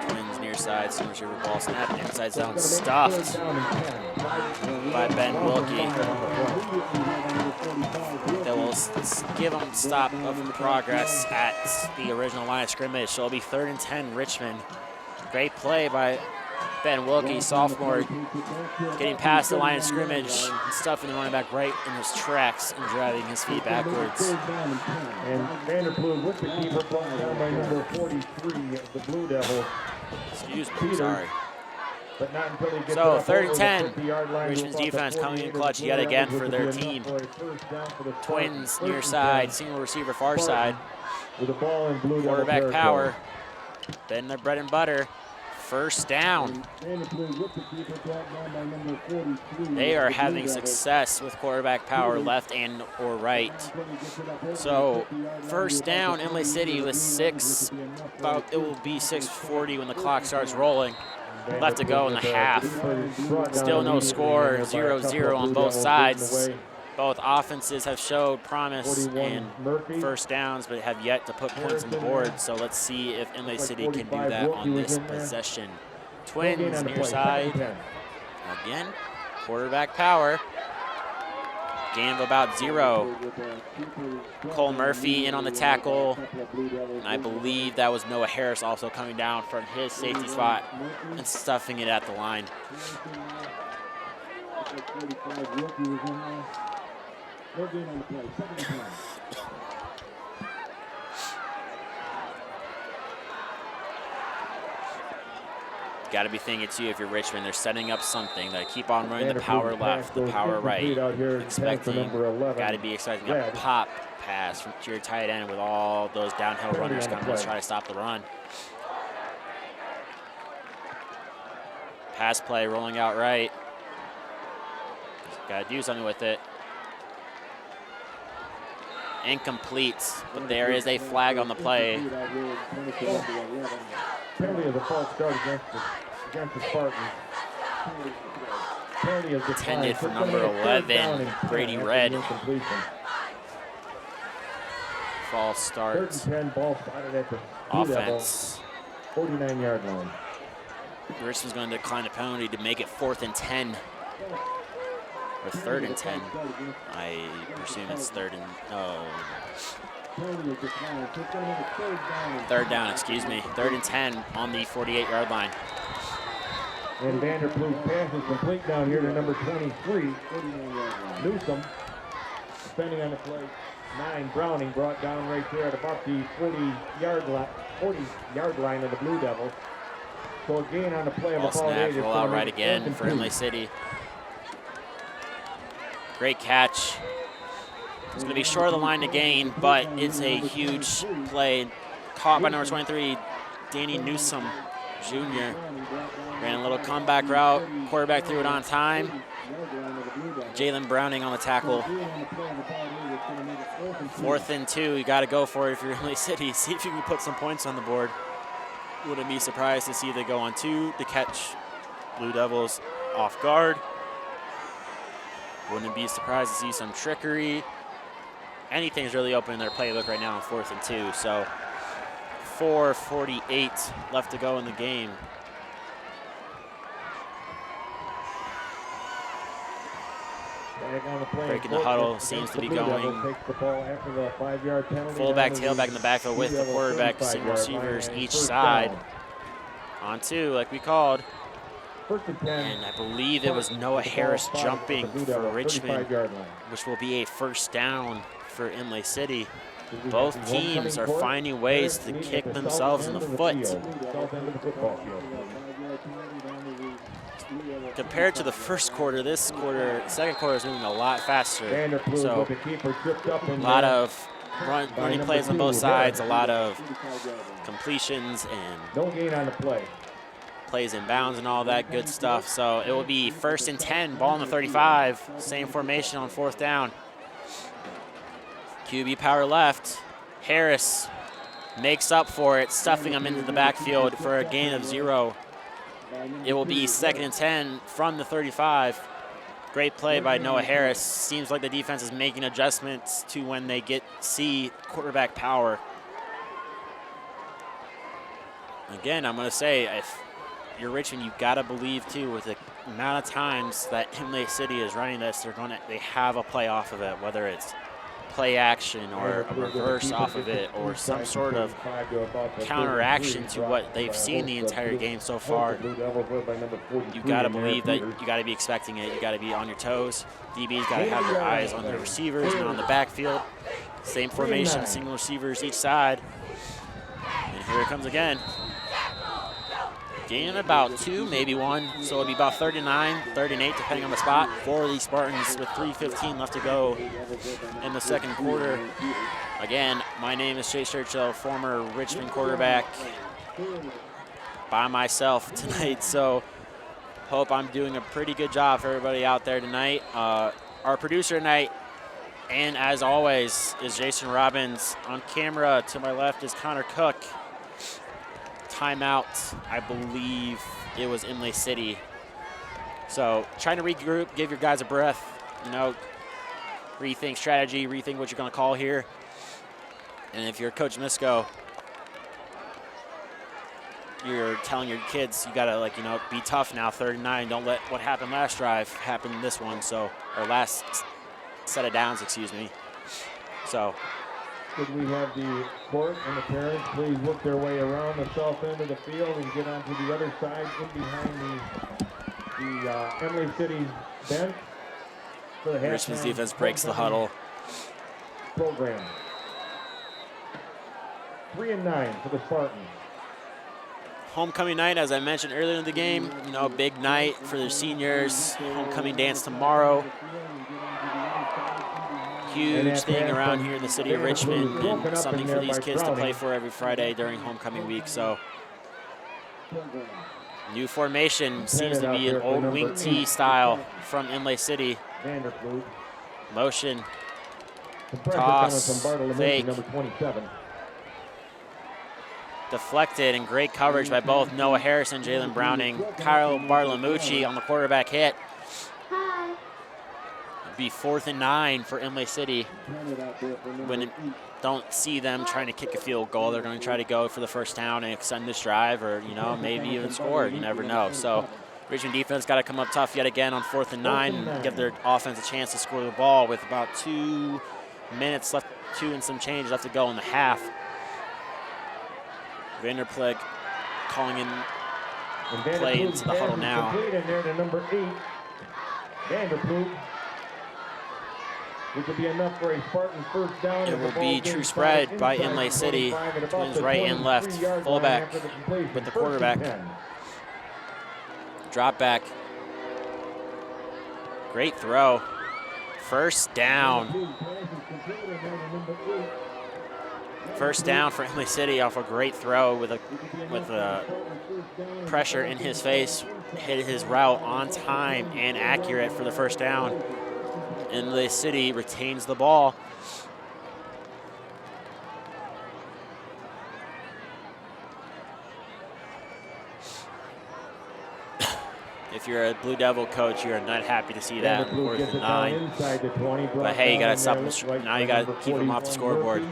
Twins near side, senior receiver ball snap, inside zone stuffed by Ben Wilkie. That will give them stop of progress at the original line of scrimmage. So it'll be 3rd and 10 Richmond. Great play by Ben Wilkie, sophomore, getting past the line of scrimmage, stuffing the running back right in his tracks and driving his feet backwards. And Vanderpool with the keeper, brought down by number 43 of the Blue Devils. Excuse me, sorry. But not until he gets so 3rd and 10, Richmond's defense coming in clutch yet again for their team. Twins near side, single receiver far side. With the ball in Blue Devil quarterback power, been their bread and butter. 1st down. They are having success with quarterback power left and or right. So 1st down, Imlay City with 6, about it will be 6:40 when the clock starts rolling. Left to go in the half. Still no score, 0-0 on both sides. Both offenses have showed promise and 1st downs, but have yet to put points on the board. So let's see if Imlay City can do that on this possession. Twins near side. Again, quarterback power. Gain of about 0. Cole Murphy in on the tackle. And I believe that was Noah Harris also coming down from his safety spot and stuffing it at the line. Got to be thinking too, if you're Richmond, they're setting up something. They keep on running the power left, the power right. Expecting, got to be expecting a pop pass from to your tight end with all those downhill runners coming to try to stop the run. Pass play rolling out right. Got to do something with it. Incomplete, but there is a flag on the play. Penalty of the false start against the Spartans. Intended for number 11, Brady Red. False start. 10 ball spotted at the offense. 49-yard line. Richmond's going to decline the penalty to make it 4th and 10. Or 3rd and 10. I presume it's 3rd and, oh. 3rd down, excuse me. 3rd and 10 on the 48-yard line. And Vanderpool's pass is complete down here to number 23, Newsom. Defending on the play, 9, Browning, brought down right there at about the 40-yard line of the Blue Devils. So a gain on the play of Ball about 8. snap, roll out right again for Imlay City. Great catch. It's going to be short of the line to gain, but it's a huge play. Caught by number 23, Danny Newsom Jr. Ran a little comeback route. Quarterback threw it on time. Jalen Browning on the tackle. 4th and 2. You got to go for it if you're Imlay City. See if you can put some points on the board. Wouldn't be surprised to see they go on 2 to catch Blue Devils off guard. Wouldn't be surprised to see some trickery. Anything's really open in their playbook right now on 4th and 2. So 4:48 left to go in the game. Breaking the huddle seems to be going. Fullback, tailback in the backfield with the quarterback, single receivers each side. On 2, like we called. And I believe it was Noah Harris jumping for Richmond, which will be a 1st down for Imlay City. Both teams are finding ways to kick themselves in the foot. Compared to the first quarter, this quarter, second quarter is moving a lot faster. So a lot of running plays on both sides, a lot of completions, and no gain on the play. plays in bounds and all that good stuff. So it will be 1st and 10, ball on the 35. Same formation on 4th down. QB power left. Harris makes up for it, stuffing him into the backfield for a gain of 0. It will be 2nd and 10 from the 35. Great play by Noah Harris. Seems like the defense is making adjustments to when they see quarterback power. Again, I'm going to say, if you're Richmond, you've got to believe too, with the amount of times that Imlay City is running this, they have a play off of it, whether it's play action or a reverse off of it or some sort of counteraction to what they've seen the entire game so far. You got to believe that you got to be expecting it. You got to be on your toes. DB's got to have their eyes on the receivers and on the backfield. Same formation, single receivers each side. And here it comes again. Gaining about 2, maybe 1, so it'll be about 39, 38, depending on the spot for the Spartans with 3:15 left to go in the 2nd quarter. Again, my name is Chase Churchill, former Richmond quarterback, by myself tonight, so hope I'm doing a pretty good job for everybody out there tonight. Our producer tonight, and as always, is Jason Robbins. On camera to my left is Connor Cook. Timeout, I believe it was Imlay City. So trying to regroup, give your guys a breath, rethink strategy, rethink what you're going to call here. And if you're Coach Misko, you're telling your kids you got to, be tough now, 39. Don't let what happened last drive happen in this one. So, or last set of downs, excuse me. So, could we have the court and the parents please work their way around the south end of the field and get onto the other side in behind the Imlay City bench for the Richmond's defense breaks the huddle. Program. 3 and 9 for the Spartans. Homecoming night, as I mentioned earlier in the game, big night for the seniors. Homecoming dance tomorrow. Huge thing around here in the city of Richmond, and something for these kids to play for every Friday during homecoming week. So, new formation seems to be an old wing T style from Imlay City. Motion, toss, fake, deflected, and great coverage by both Noah Harris and Jalen Browning. Kyle Bartolomucci on the quarterback hit. Be 4th and 9 for Imlay City. When don't see them trying to kick a field goal, they're going to try to go for the 1st down and extend this drive, or maybe even score. You never know. So Richmond defense got to come up tough yet again on 4th and 9 and give their offense a chance to score the ball with about 2 minutes left, 2 and some change left to go in the half. Vanderpleg calling in play into the huddle now. Number 8, Vanderpleg. Which will be enough for a Spartan 1st down. It will be true spread by Imlay City. Twins right and left. Fullback with the quarterback. Drop back. Great throw. 1st down. 1st down for Imlay City off a great throw with a pressure in his face. Hit his route on time and accurate for the 1st down. Imlay City retains the ball. If you're a Blue Devil coach, you're not happy to see that. 4th and 9. But hey, you got to stop them. Now you got to keep them off the scoreboard.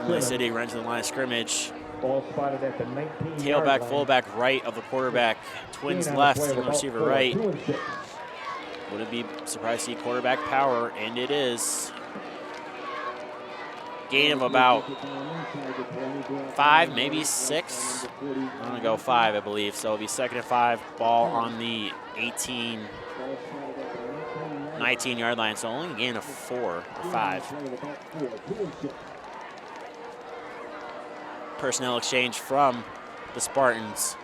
Imlay City runs to the line of scrimmage. Ball spotted at the 19-yard line. Fullback right of the quarterback. Twins left, single receiver right. Wouldn't be surprised to see quarterback power, and it is. Gain of about 5, maybe 6. I'm going to go 5, I believe. So it'll be 2nd and 5, ball on the 19-yard line. So only a gain of 4 or 5. Personnel exchange from the Spartans.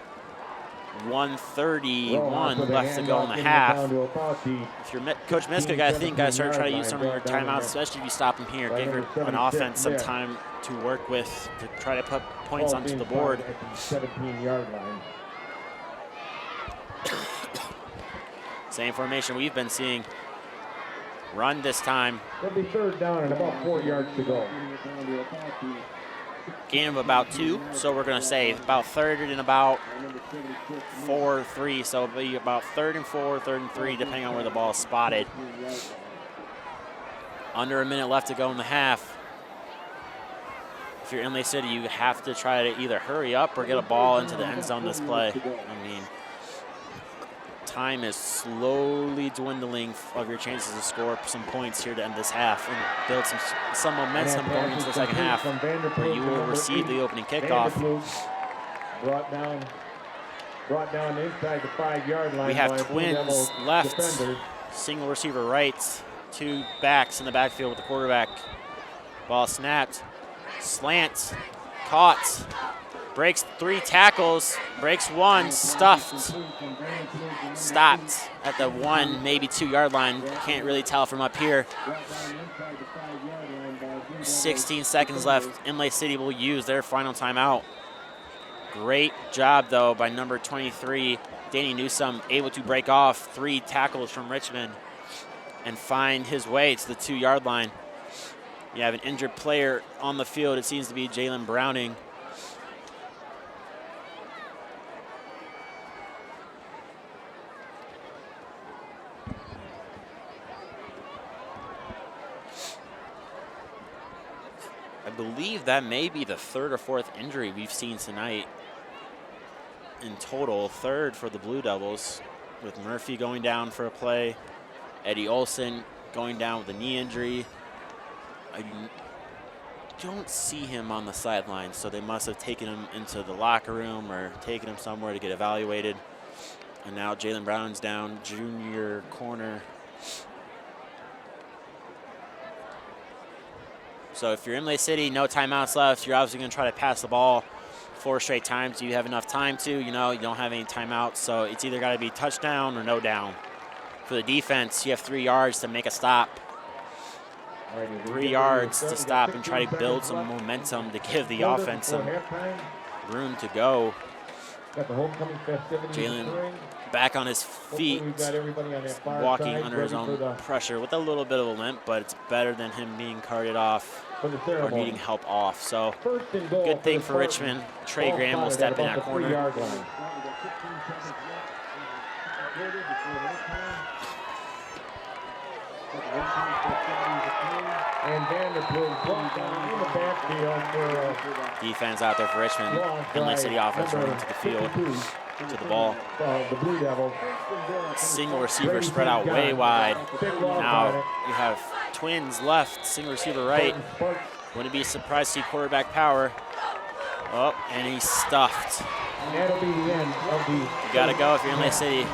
1:31 left to go in the half. If you're Coach Miska, I think guys start trying to use some of your timeouts, especially if you stop him here. Give your an offense some time to work with to try to put points onto the board. 17-yard line. Same formation we've been seeing. Run this time. It'll be 3rd down and about 4 yards to go. Gain of about 2, so we're going to say about 3rd and about 4, 3. So it'll be about 3rd and 4, 3rd and 3, depending on where the ball is spotted. Under a minute left to go in the half. If you're Imlay City, you have to try to either hurry up or get a ball into the end zone this play. I mean, time is slowly dwindling of your chances to score some points here to end this half and build some momentum going into the second half, where you will receive the opening kickoff. Brought down inside the 5-yard line. We have twins left, single receiver right, 2 backs in the backfield with the quarterback. Ball snapped, slant, caught. Breaks 3 tackles, breaks 1, stuffed, stopped at the 1, maybe 2-yard line. Can't really tell from up here. 16 seconds left. Imlay City will use their final timeout. Great job, though, by number 23, Danny Newsome, able to break off 3 tackles from Richmond and find his way to the 2-yard line. You have an injured player on the field. It seems to be Jalen Browning. I believe that may be the 3rd or 4th injury we've seen tonight in total. 3rd for the Blue Devils, with Murphy going down for a play, Eddie Olson going down with a knee injury. I don't see him on the sideline, so they must have taken him into the locker room or taken him somewhere to get evaluated. And now Jalen Brown's down, junior corner. So if you're Imlay City, no timeouts left, you're obviously going to try to pass the ball 4 straight times. Do you have enough time to? You know, you don't have any timeouts, so it's either got to be touchdown or no down. For the defense, you have 3 yards to make a stop. 3 yards to stop and try to build some momentum to give the offense some room to go. Jalen back on his feet, walking under his own pressure with a little bit of a limp, but it's better than him being carted off or needing help off. So good thing for Richmond. Trey Graham will step in at corner. And Vanderpool brought down in the backfield for defense out there for Richmond. Imlay City offense running to the field, to the ball. The Blue Devils. Single receiver spread out way wide. Now you have twins left, single receiver right. Wouldn't be surprised to see quarterback power. Oh, and he's stuffed. And that'll be the end of the. You gotta go if you're Imlay City.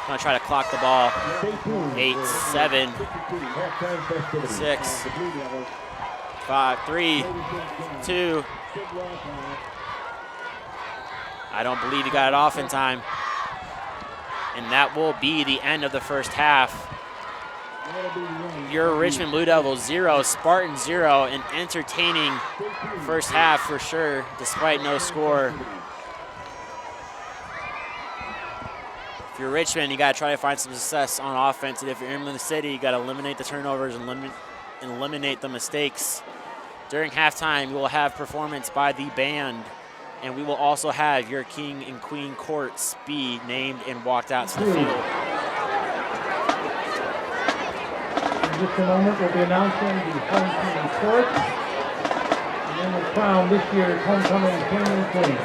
Gonna try to clock the ball. 8, 7, 6, 5, 3, 2. I don't believe he got it off in time. And that will be the end of the first half. Your Richmond Blue Devils 0, Spartans 0, an entertaining first half for sure, despite no score. If you're Richmond, you got to try to find some success on offense. And if you're Imlay City, you got to eliminate the turnovers and eliminate the mistakes. During halftime, we will have performance by the band. And we will also have your King and Queen courts be named and walked out to the field. In just a moment, we'll be announcing the homecoming courts. And then we'll crown this year's homecoming King and Queen.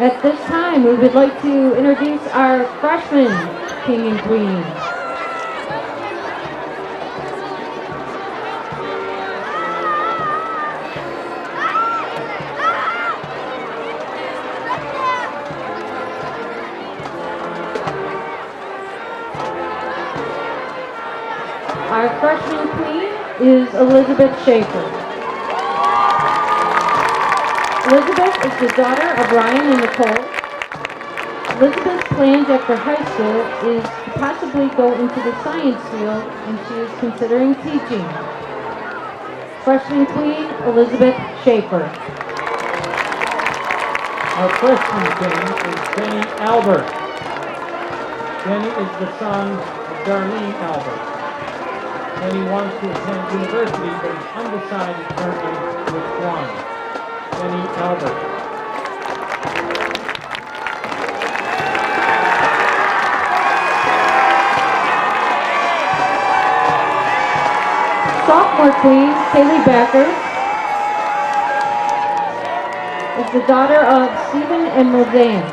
At this time, we would like to introduce our freshman king and queen. Our freshman queen is Elizabeth Schaefer. Elizabeth is the daughter of Ryan and Nicole. Elizabeth's plans after high school is to possibly go into the science field, and she is considering teaching. Freshman queen, Elizabeth Schaefer. Our freshman king is Jenny Albert. Jenny is the son of Darlene Albert. Jenny wants to attend university but is undecided currently which one. Jenny Albert. Sophomore queen, Kaylee Backer, is the daughter of Stephen and Roseanne.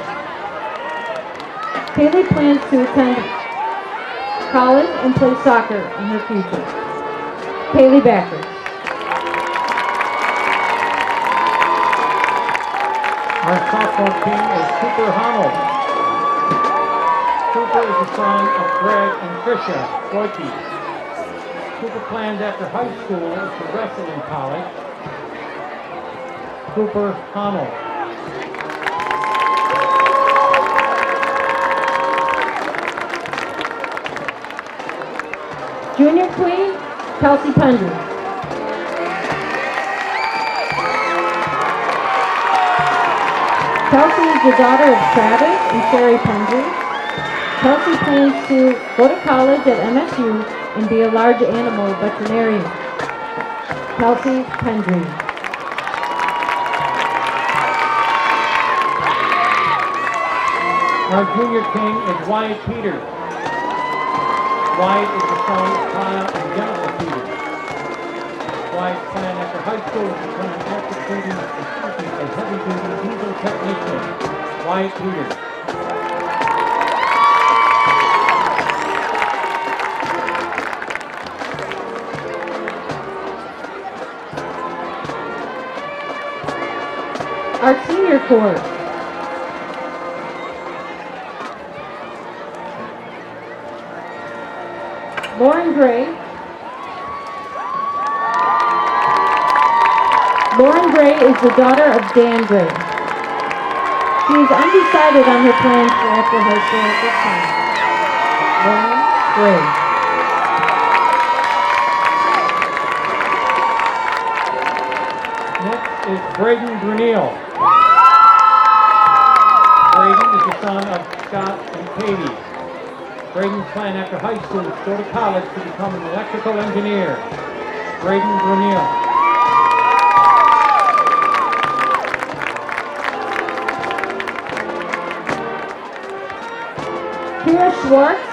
Kaylee plans to attend college and play soccer in her future. Kaylee Backer. Our sophomore king is Cooper Honnold. Cooper is the son of Greg and Tricia Boyke. Cooper plans after high school to wrestle in college. Cooper Honnold. Junior queen, Kelsey Pendry. Kelsey is the daughter of Travis and Sherry Pendry. Kelsey plans to go to college at MSU and be a large animal veterinarian. Kelsey Pendry. Our junior king is Wyatt Peters. Wyatt is the son of Kyle and Jennifer Peters. Wyatt's plan after high school is to become an active duty, a heavy-duty diesel technician. Wyatt Peters. Our senior corps. Lauren Gray. Lauren Gray is the daughter of Dan Gray. She is undecided on her plans for after high school at this time. Lauren Gray. Next is Braden Brunel. Braden is the son of Scott and Katie. Braden's plan after high school is to go to college to become an electrical engineer. Braden Brunel. Kira Schwartz.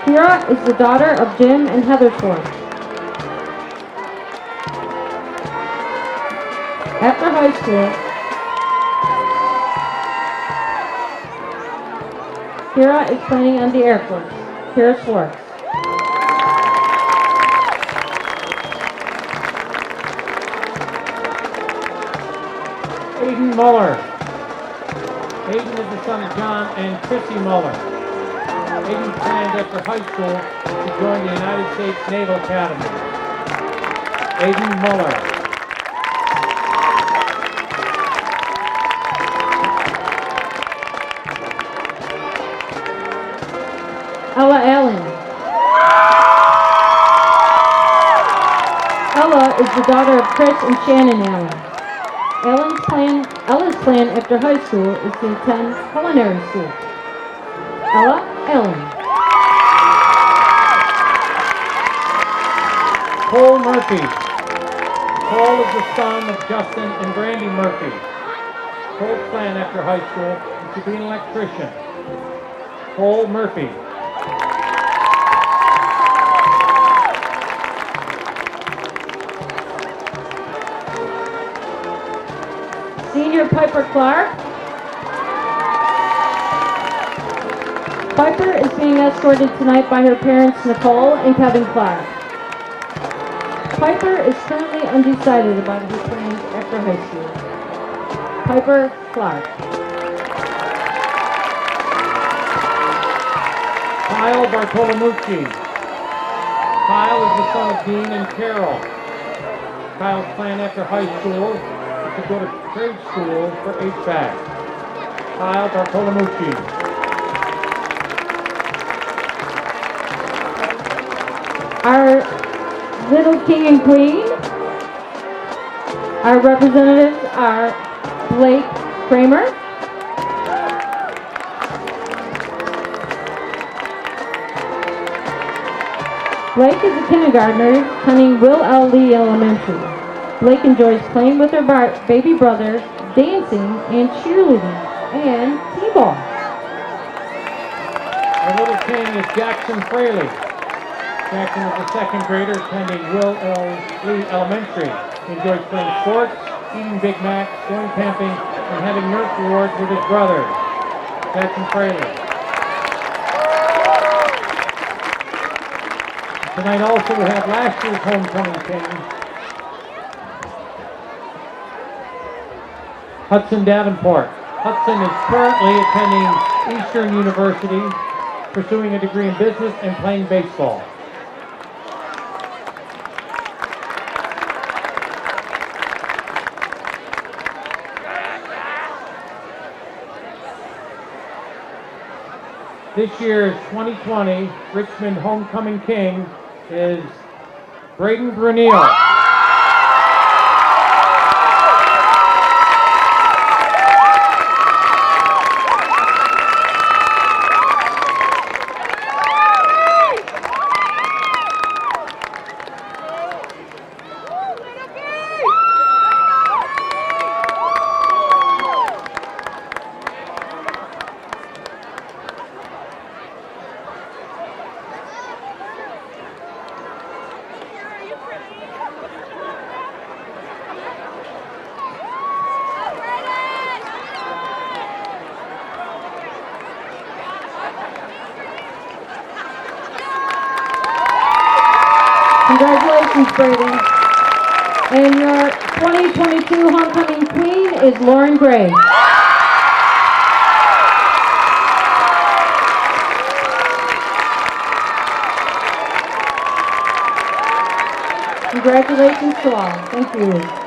Kira is the daughter of Jim and Heather Schwartz. After high school, Kira is planning on the Air Force. Kira Schwartz. Aiden Muller. Aiden is the son of John and Chrissy Muller. Aiden's plans after high school is to join the United States Naval Academy. Aiden Muller. Ella Allen. Ella is the daughter of Chris and Shannon Allen. Ella's plan after high school is to attend culinary school. Ella Allen. Cole Murphy. Cole is the son of Justin and Brandy Murphy. Cole's plan after high school is to be an electrician. Cole Murphy. Senior Piper Clark. Piper is being escorted tonight by her parents Nicole and Kevin Clark. Piper is currently undecided about her plans after high school. Piper Clark. Kyle Bartolomucci. Kyle is the son of Dean and Carol. Kyle's plan after high school is to go to trade school for HVAC. Kyle Bartolomucci. Our little king and queen, our representatives are Blake Kramer, Blake is a kindergartner attending Will L. Lee Elementary. Blake enjoys playing with her baby brother, dancing and cheerleading, and t-ball. Our little king is Jackson Fraley. Jackson is a second grader attending Will L. Lee Elementary. He enjoys playing sports, eating Big Macs, going camping, and having nurse awards with his brother, Jackson Fraley. Tonight also we have last year's homecoming king, Hudson Davenport. Hudson is currently attending Eastern University, pursuing a degree in business and playing baseball. This year's 2020 Richmond Homecoming King is Braden Brunel. Congratulations, Braden. And your 2022 homecoming queen is Lauren Gray. Congratulations to all. Thank you.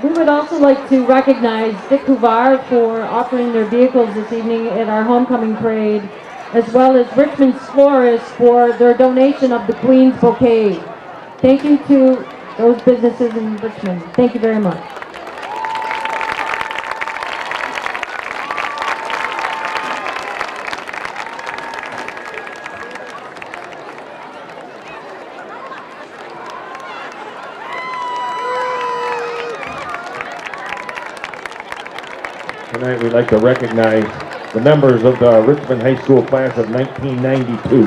We would also like to recognize Dick Huvar for offering their vehicles this evening at our homecoming parade, as well as Richmond's florists for their donation of the Queen's Bouquet. Thank you to those businesses in Richmond. Thank you very much. Tonight we'd like to recognize the members of the Richmond High School class of 1992.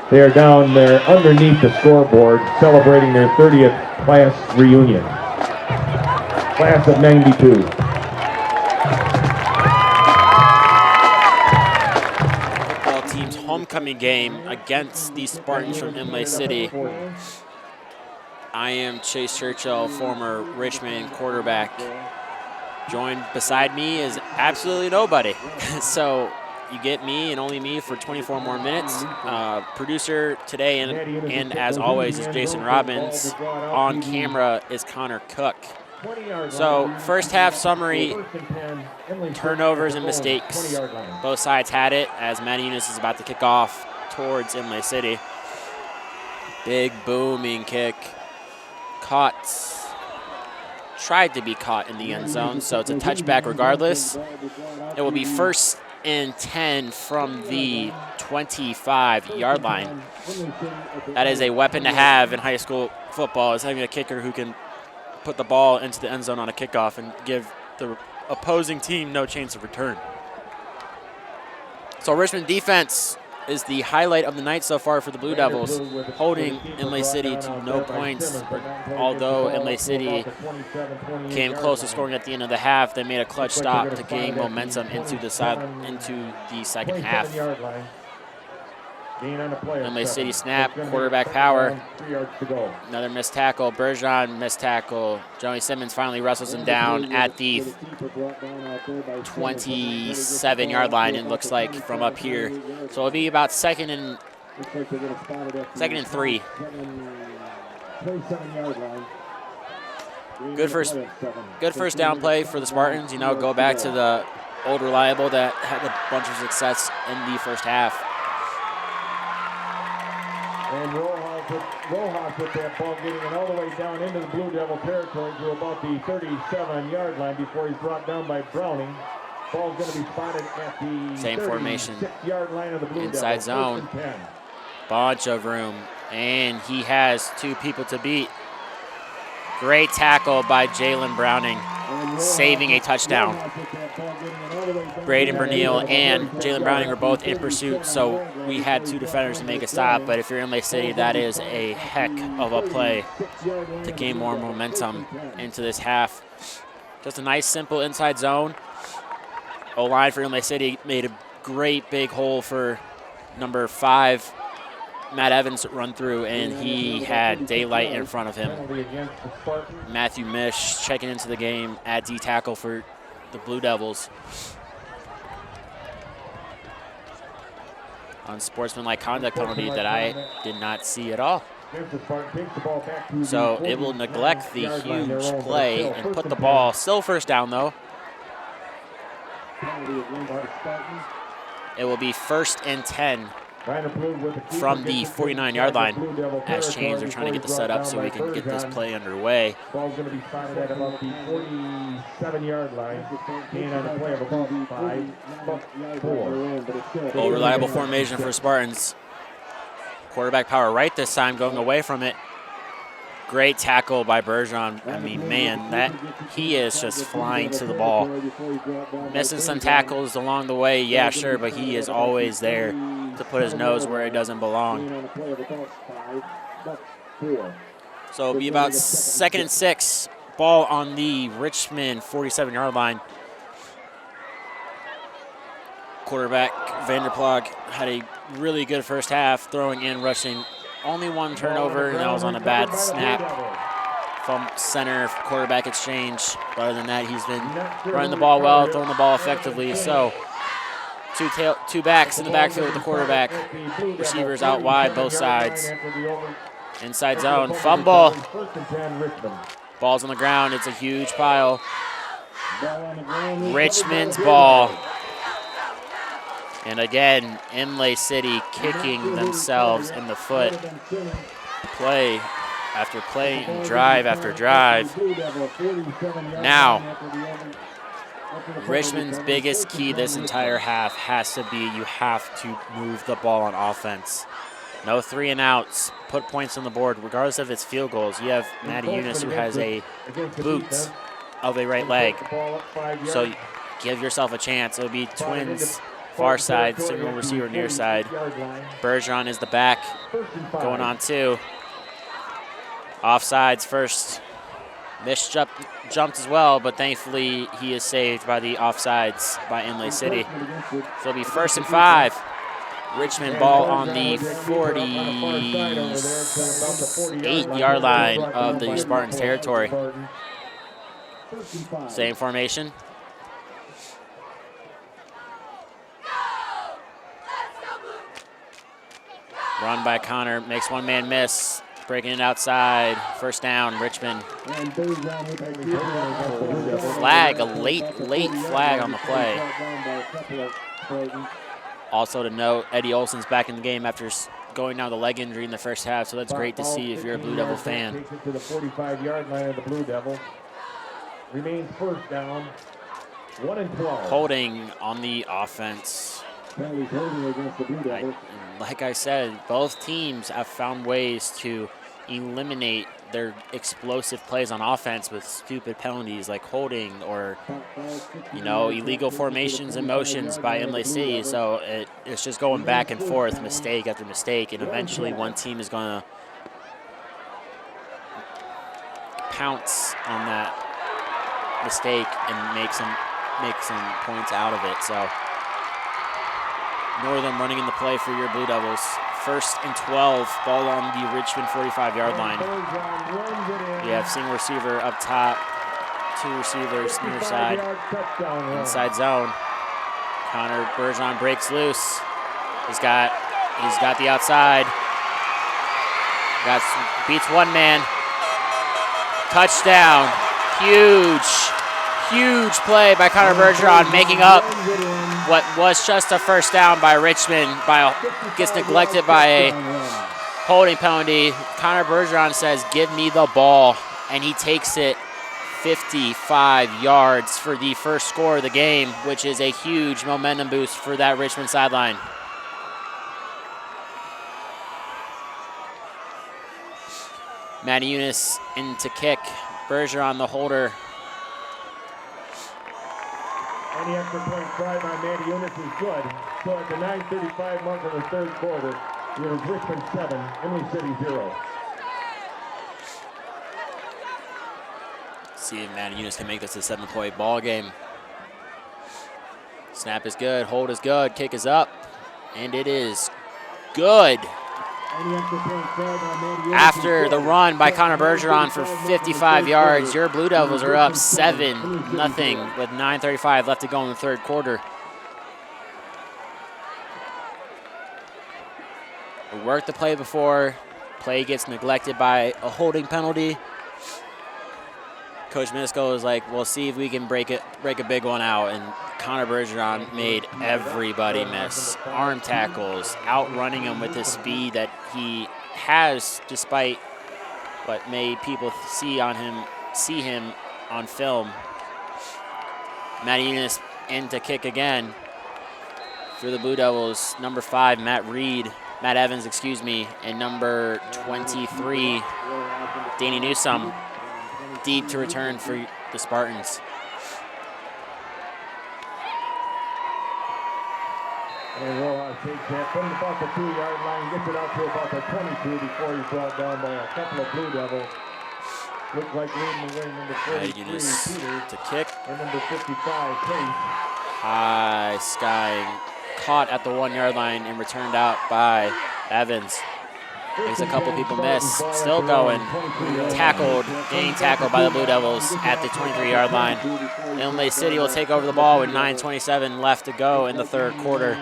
They are down there underneath the scoreboard celebrating their 30th class reunion. Class of 92. Football team's homecoming game against the Spartans from Imlay City. I am Chase Churchill, former Richmond quarterback. Joined beside me is absolutely nobody. So you get me and only me for 24 more minutes. Producer today and as always is Jason Robbins. On camera is Connor Cook. So first half summary, turnovers and mistakes. Both sides had it as Matt Eunice is about to kick off towards Imlay City. Big booming kick. Caught. Tried to be caught in the end zone, so it's a touchback regardless. It will be first and 10 from the 25-yard line. That is a weapon to have in high school football, is having a kicker who can put the ball into the end zone on a kickoff and give the opposing team no chance of return. So Richmond defense is the highlight of the night so far for the Blue Devils, holding Imlay City to no points. Although Imlay City came close to scoring at the end of the half, they made a clutch stop to gain momentum into the second half. Imlay City snap, quarterback power. Another missed tackle. Bergeron missed tackle. Joey Simmons finally wrestles him down at the 27-yard line, it looks like, from up here. So it'll be about second and 3. Good first down play for the Spartans. You know, go back to the old reliable that had a bunch of success in the first half. And Rojas with that ball, getting it all the way down into the Blue Devil territory to about the 37-yard line before he's brought down by Browning. Ball's going to be spotted at the same formation, 36-yard line of the Blue inside Devil. zone. Bunch of room, and he has 2 people to beat. Great tackle by Jalen Browning, saving a touchdown. Braden Bernil and Jalen Browning were both in pursuit, so we had 2 defenders to make a stop. But if you're Imlay City, that is a heck of a play to gain more momentum into this half. Just a nice, simple inside zone. O-line for Imlay City made a great big hole for number 5, Matt Evans, run through, and he had daylight in front of him. Matthew Mish checking into the game at D tackle for the Blue Devils. Unsportsmanlike conduct penalty that I did not see at all. So it will neglect the huge play and put the ball, still first down though. It will be 1st and 10 from the 49-yard line as Chains are trying to get the set up so we can get this play underway. Ball's going to be spotted at about the 47-yard line. Gain on a play of about 5-4. Well, reliable formation for Spartans. Quarterback power right this time, going away from it. Great tackle by Bergeron. I mean, man, that he is just flying to the ball. Missing some tackles along the way, yeah, sure, but he is always there to put his nose where it doesn't belong. So it'll be about 2nd and 6. Ball on the Richmond 47-yard line. Quarterback Vanderplug had a really good first half, throwing and rushing. Only 1 turnover, and that was on a bad snap from center quarterback exchange. But other than that, he's been running the ball well, throwing the ball effectively. So 2 backs in the backfield with the quarterback. Receivers out wide, both sides. Inside zone, fumble. Ball's on the ground, it's a huge pile. Richmond's ball. And again, Imlay City kicking themselves in the foot. Play after play and drive after drive. Now, Richmond's biggest key this entire half has to be you have to move the ball on offense. No 3 and outs. Put points on the board, regardless of its field goals. You have Matty Eunice, who has a boot of a right leg. So give yourself a chance. It'll be Twins. Far side, single receiver near side. Bergeron is the back, going on 2. Offsides first. Mish jumped as well, but thankfully he is saved by the offsides by Imlay City. So it'll be 1st and 5. Richmond ball on the 48-yard line of the Spartans territory. Same formation. Run by Connor, makes 1 man miss, breaking it outside. First down, Richmond. Flag, a late flag on the play. Also to note, Eddie Olson's back in the game after going down with a leg injury in the first half, so that's great to see if you're a Blue Devil fan. Takes it to the 45-yard line of the Blue Devils. Remains 1st down 1 and 12. Holding on the offense. Penalties holding against the Blue Devils. Like I said, both teams have found ways to eliminate their explosive plays on offense with stupid penalties like holding or, you know, illegal formations and motions by Imlay City. So it's just going back and forth, mistake after mistake, and eventually one team is going to pounce on that mistake and make some points out of it. So Northern running in the play for your Blue Devils. 1st and 12, ball on the Richmond 45-yard line. You have single receiver up top, 2 receivers near side, inside zone. Connor Bergeron breaks loose. He's got the outside. Beats one man. Touchdown. Huge play by Connor Bergeron, making up what was just a first down by Richmond. Gets neglected by a holding penalty. Connor Bergeron says, "Give me the ball," and he takes it 55 yards for the first score of the game, which is a huge momentum boost for that Richmond sideline. Matty Eunice in to kick. Bergeron, the holder. Any extra point try by Matty Eunice is good. So at the 9:35 mark of the 3rd quarter, it was Richmond 7, Imlay City 0. See if Matty Eunice can make this a 7-point ball game. Snap is good, hold is good, kick is up, and it is good. After the run by Connor Bergeron for 55 yards, your Blue Devils are up 7-0 with 9:35 left to go in the 3rd quarter. We worked the play before. Play gets neglected by a holding penalty. Coach Minisco was like, we'll see if we can break a big one out, and Connor Bergeron made everybody miss. Arm tackles, outrunning him with his speed that he has, despite what may people see him on film. Matty Eunice in to kick again for the Blue Devils. Number 5, Matt Evans, and number 23, Danny Newsome, deep to return for the Spartans. And Rojas takes that from about the 2-yard line, gets it out to about the 22 before he's brought down by a couple of Blue Devils. Looks like leading the way, number 43, Peters, to kick. And number 55, Case. High skying, caught at the 1-yard line and returned out by Evans. Makes a couple people miss. Still going. Getting tackled by the Blue Devils at the 23-yard line. Imlay City will take over the ball with 9:27 left to go in the 3rd quarter.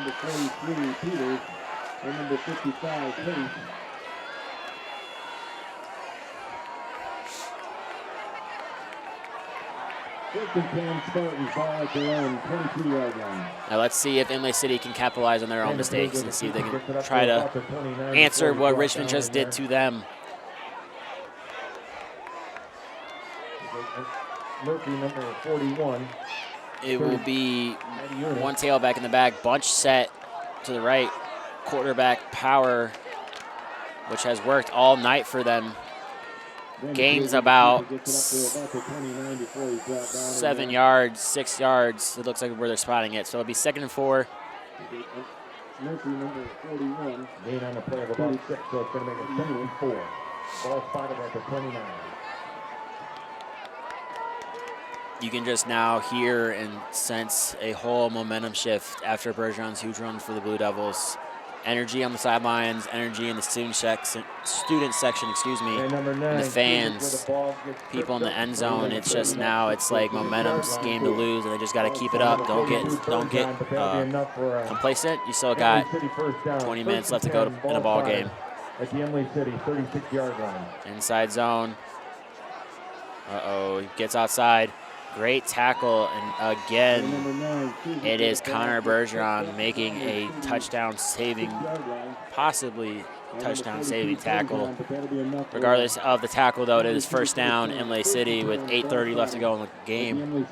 Now let's see if Imlay City can capitalize on their own mistakes and see if they can try to answer what Richmond just did to them. Murphy, number 41. It will be one tailback in the back, bunch set to the right, quarterback power, which has worked all night for them. Gains about 7 yards, 6 yards. It looks like where they're spotting it. So it'll be 2nd and 4. Murphy, number 41. Gain on the play of about 6, so it's going to make it 2nd and 4. Ball spotted at the 29. You can just now hear and sense a whole momentum shift after Bergeron's huge run for the Blue Devils. Energy on the sidelines, energy in the student section, and the fans, people in the end zone. It's just now, it's like momentum's game to lose, and they just got to keep it up. Don't get complacent. You still got 20 minutes left to go in a ball game. At the Imlay City 36-yard line. Inside zone. He gets outside. Great tackle, and again, it is Connor Bergeron making a possibly touchdown-saving tackle. Regardless of the tackle, though, it is first down, Imlay City, with 8:30 left to go in the game.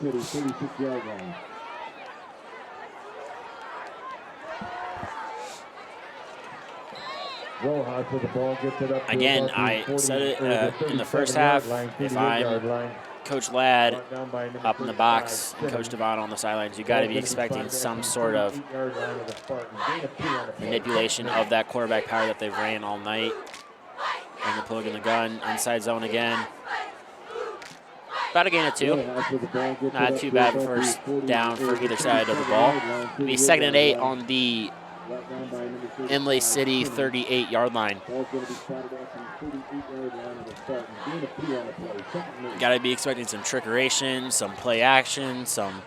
Rojas with the ball, gets it up to Again, about the I 40 said it or the in the first 37 yard half, line, if 38-yard I'm line. Coach Ladd Brought down by number up in the 35, box and Simmons. Coach Devon on the sidelines, you got to be expecting some sort of 38-yard line of the Spartans. Gain of 2 on the play. manipulation of that quarterback power that they've ran all night. And the plug in the gun, inside zone again. About a gain of 2. Not too bad first down for either side of the ball. It'll be 2nd and 8 on the Imlay City 38-yard line. Got to be expecting some trickeration, some play action, some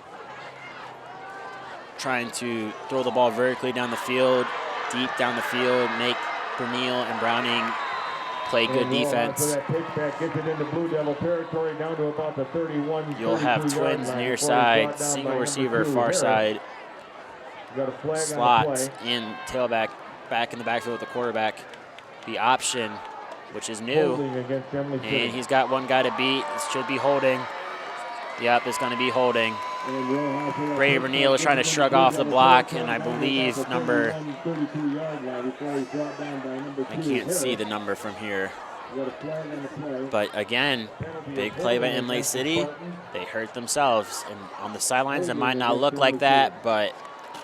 trying to throw the ball vertically down the field, deep down the field, make Bernil and Browning play good defense. You'll have twins near side, single receiver far side, slot in tailback, back in the backfield with the quarterback. The option, which is new, and he's got one guy to beat. It should be holding. Yep, it's going to be holding. Brady Bernil is trying to shrug off the block, and I believe number, I can't see the number from here. But again, big play by Imlay City. They hurt themselves, and on the sidelines it might not look like that, but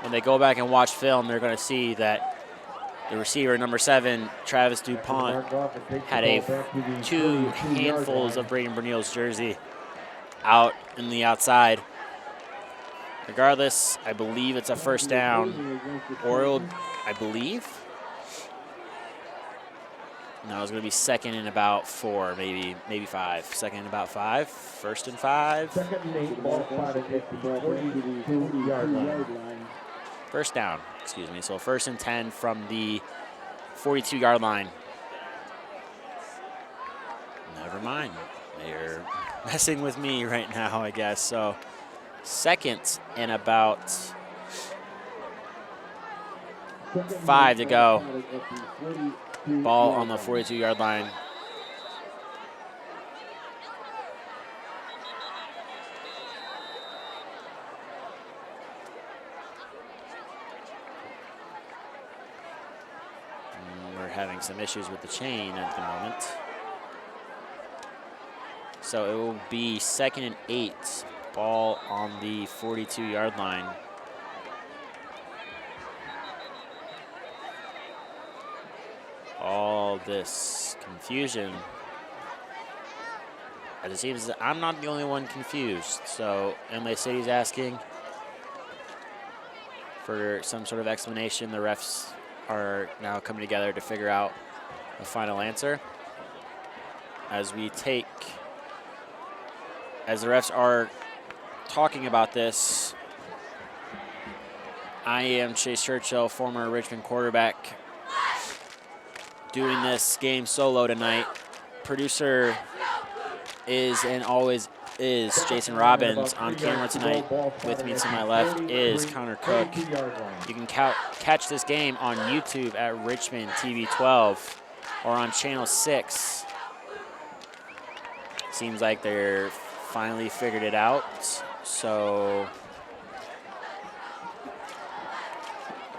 when they go back and watch film, they're going to see that the receiver, number 7, Travis DuPont, had 2 handfuls of Brady Bernil's jersey out in the outside. Regardless, I believe it's a first down. Or I believe. No, it's going to be 2nd and about 4, maybe 5. 2nd and about 5. 1st and 5. 2nd and 8, ball spotted at the 42-yard line. First down, excuse me. So 1st and 10 from the 42-yard line. Never mind. They're messing with me right now, I guess. So 2nd and about 5 to go. Ball on the 42-yard line. We're having some issues with the chain at the moment. So it will be 2nd and 8. Ball on the 42-yard line. All this confusion. As it seems that I'm not the only one confused. So Imlay City's asking for some sort of explanation. The refs are now coming together to figure out the final answer. As the refs are talking about this, I am Chase Churchill, former Richmond quarterback, doing this game solo tonight. Producer is and always is Jason Robbins. On camera tonight with me to my left is Connor Cook. You can catch this game on YouTube at Richmond TV 12 or on Channel 6. Seems like they're finally figured it out. So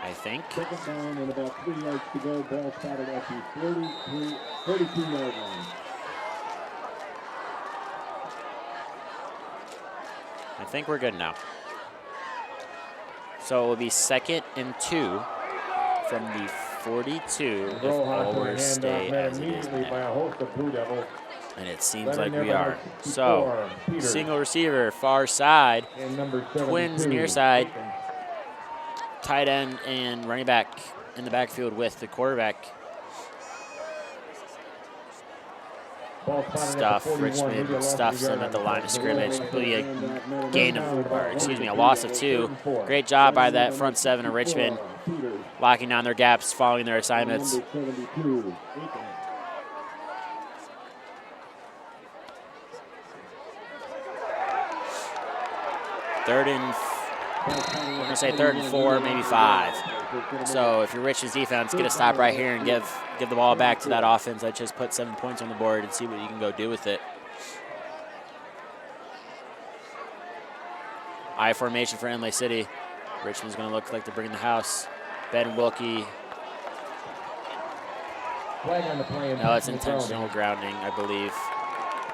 I think. 2nd down and about 3 yards to go. Ball spotted at the 32-yard line. I think we're good now. So it will be 2nd and 2 from the 42 if all were to stay as it is now. And it seems like we are. So single receiver far side, twins near side, tight end and running back in the backfield with the quarterback. Stuff Richmond stuffs them at the line of scrimmage. It'll be a gain of, or excuse me, a loss of 2. Great job by that front 7 of Richmond, locking down their gaps, following their assignments. We're going to say 3rd and 4, maybe 5. So if you're Richmond's defense, get a stop right here and give the ball back to that offense that just put 7 points on the board and see what you can go do with it. I formation for Imlay City. Richmond's going to look like they're bringing the house. Ben Wilkie Flag on the play. No, it's intentional grounding, I believe.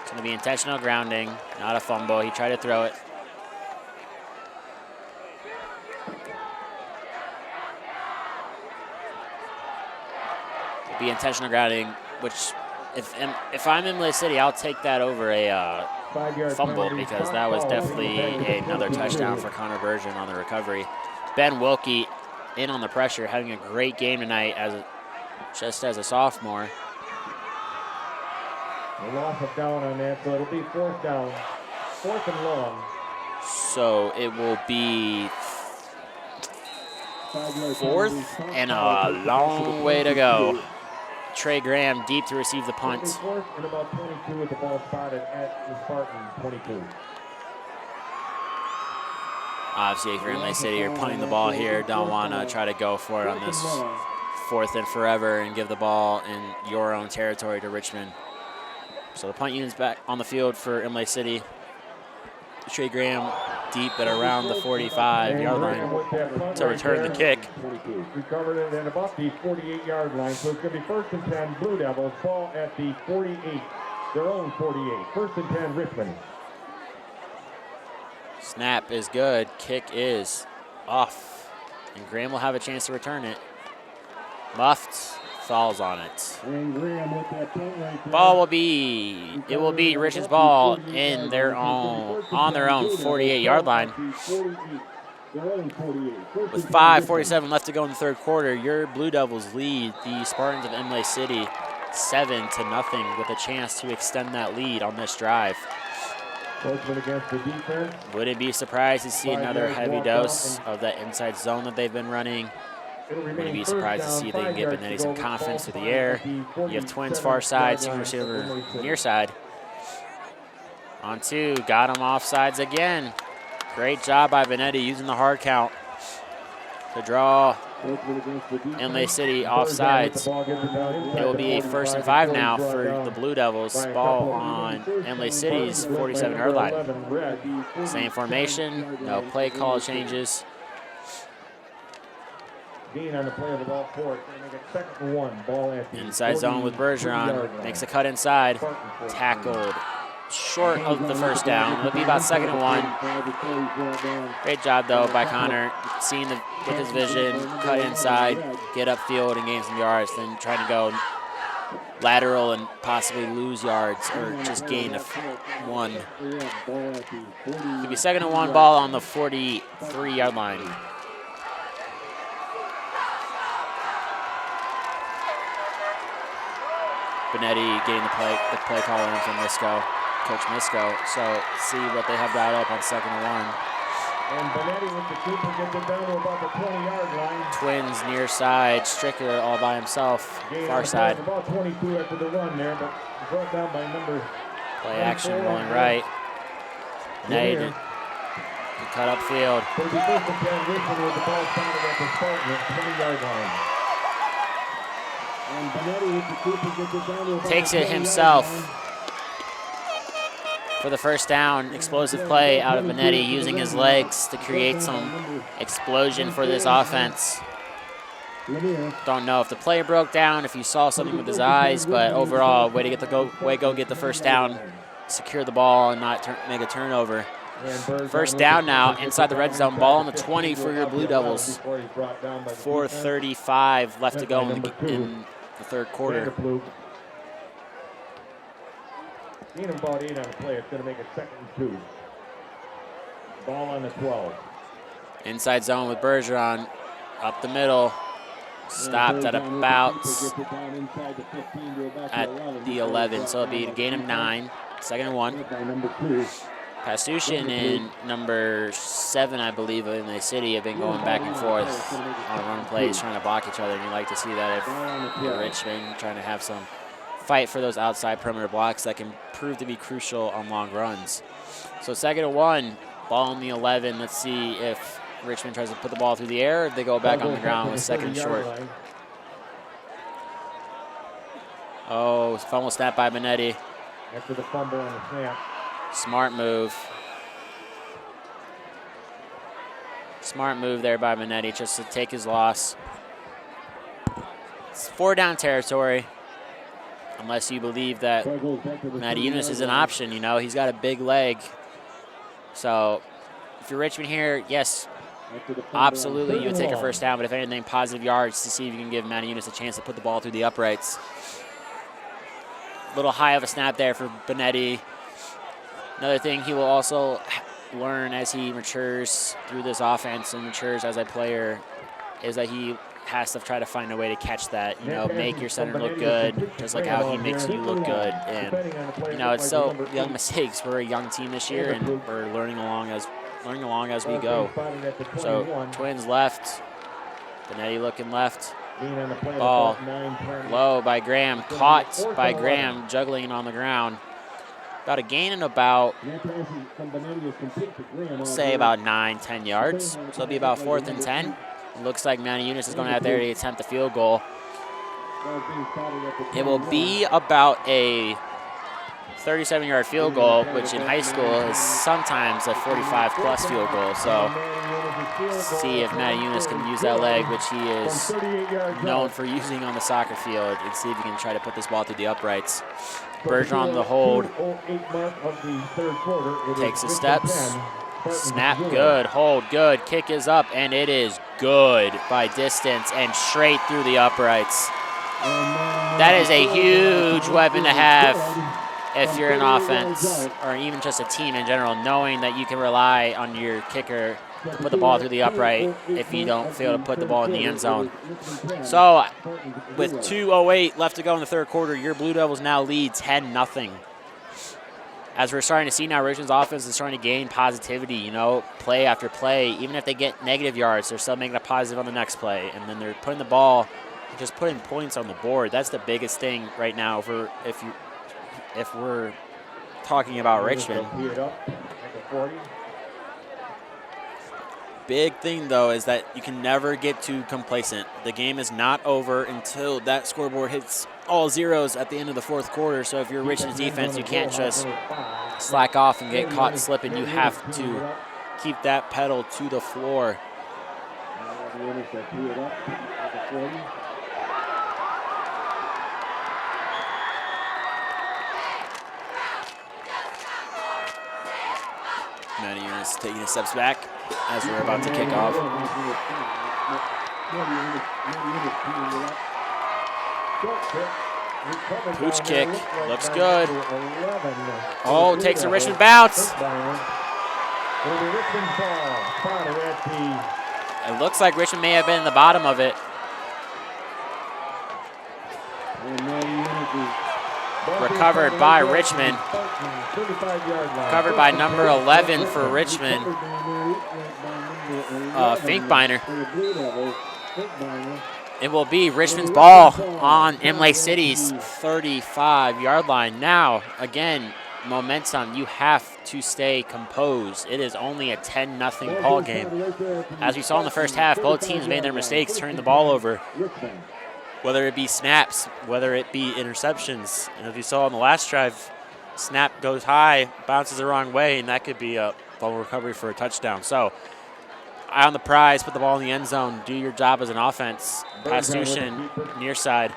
It's going to be intentional grounding, not a fumble. He tried to throw it. It'll be intentional grounding, which if I'm Imlay City, I'll take that over a fumble, because that was definitely another touchdown for Connor Bergeron on the recovery. Ben Wilkie in on the pressure, having a great game tonight just as a sophomore. A loss of down on that, so it'll be 4th down, 4th and long. So it will be 4th and a long way to go. Trey Graham deep to receive the punt. 4th and about 22 with the ball spotted at the Spartans 22. Obviously, if you're Imlay City, you're punting the ball here. Don't want to try to go for it on this 4th and forever and give the ball in your own territory to Richmond. So the punt unit's back on the field for Imlay City. Trey Graham deep at around the 45-yard line to return the kick. Recovered it at about the 48-yard line, so it's going to be 1st and 10 Blue Devils. Ball at the 48, their own 48. 1st and 10 Richmond. Snap is good. Kick is off. And Graham will have a chance to return it. Muffed. Falls on it. Ball will be, it will be Richmond's ball in their own, on their own 48-yard line. With 5:47 left to go in the 3rd quarter, your Blue Devils lead the Spartans of Imlay City 7-0 with a chance to extend that lead on this drive. Against the defense. Wouldn't be surprised to see another heavy dose of that inside zone that they've been running. Wouldn't be surprised to see if they can give Benetti some confidence through the air. You have twins far side, single receiver near side. On 2, got him offsides again. Great job by Benetti using the hard count to draw Imlay City offsides. It will be a 1st and 5 now for the Blue Devils. Ball on Imlay City's 47-yard line. Same formation, no play call changes. Dean on the play of the ball for it. Make it 2nd and 1. Ball at the inside zone with Bergeron. Makes a cut inside. Tackled short of the 1st down. It'll be about 2nd and 1. Great job, though, by Connor. Seeing with his vision, cut inside, get upfield and gain some yards, then trying to go lateral and possibly lose yards or just gain 1. It'll be 2nd and 1, ball on the 43-yard line. Benetti getting the play call in from Coach Misco. So see what they have dialed up on 2nd and 1. And Benetti with the Cooper gets it down to about the 20-yard line. Twins near side, Stricker all by himself, far side. About 22 after the run there, but brought down by number. Play action rolling right. Benetti to cut upfield. 31st and 10 Richmond with the ball spotted at the Spartan at 20-yard line. Takes it himself for the 1st down. Explosive play out of Benetti using his legs to create some explosion for this offense. Don't know if the play broke down, if you saw something with his eyes, but overall, way to go get the 1st down, secure the ball and not make a turnover. 1st down now inside the red zone. Ball on the 20 for your Blue Devils. 4:35 left to go in the 3rd quarter. Gain about 8 on the play. It's going to make it 2nd and 2. Ball on the 12. Inside zone with Bergeron. Up the middle. Stopped at about at the 11. So it'll be a gain of 9. 2nd and 1. Pastuchin and number 7, I believe, of Imlay City have been going back and forth on run plays, trying to block each other. And you like to see that if you're Richmond, trying to have some fight for those outside perimeter blocks that can prove to be crucial on long runs. So 2nd and 1, ball on the 11. Let's see if Richmond tries to put the ball through the air or if they go back on the ground with 2nd and short. Oh, fumble snap by Benetti. After the fumble on the snap. Smart move. Smart move there by Benetti just to take his loss. It's 4 down territory. unless you believe that Matty Eunice is an option. You know, he's got a big leg. So if you're Richmond here, yes, absolutely you would take a first down, but if anything, positive yards to see if you can give Matty Eunice a chance to put the ball through the uprights. A little high of a snap there for Benetti. Another thing he will also learn as he matures through this offense and matures as a player is that he has to try to find a way to catch that, you know, make your center look good, just like how he makes you look good. And, you know, it's so young mistakes. We're a young team this year, and we're learning along as we go. So Twins left, Benetti looking left. Ball low by Graham, caught by Graham, juggling on the ground. About a gain in about, say about 9-10 yards. So it'll be about 4th and 10. It looks like Matty Eunice is going out there to attempt the field goal. It will be about a 37-yard field goal, which in high school is sometimes a 45-plus field goal. So see if Matty Eunice can use that leg, which he is known for using on the soccer field, and see if he can try to put this ball through the uprights. Bergeron the hold, takes his steps, snap good, hold good, kick is up, and it is good by distance and straight through the uprights. That is a huge weapon to have if you're an offense or even just a team in general, knowing that you can rely on your kicker to put the ball through the upright if you don't fail to put the ball in the end zone. So with 2:08 left to go in the third quarter, your Blue Devils now lead 10-0. As we're starting to see now, Richmond's offense is starting to gain positivity, you know, play after play. Even if they get negative yards, they're still making a positive on the next play. And then they're putting the ball, just putting points on the board. That's the biggest thing right now for if we're talking about Richmond. Big thing, though, is that you can never get too complacent. The game is not over until that scoreboard hits all zeros at the end of the fourth quarter. So if you're Richmond's defense, you can't just slack off and get caught slipping. You have to keep that pedal to the floor. Matty Eunice taking his steps back as we're about to kick off. Pooch kick, looks good. Oh, takes a Richmond bounce. It looks like Richmond may have been in the bottom of it. Recovered by Richmond. Covered by number 11 for Richmond. Finkbeiner. It will be Richmond's ball on Imlay City's 35-yard line. Now, again, momentum. You have to stay composed. It is only a 10-0 ball game. As we saw in the first half, both teams made their mistakes, turning the ball over. Whether it be snaps, whether it be interceptions. And as we saw on the last drive, snap goes high, bounces the wrong way, and that could be a fumble recovery for a touchdown. So, eye on the prize, put the ball in the end zone, do your job as an offense. Pastuchin, near side.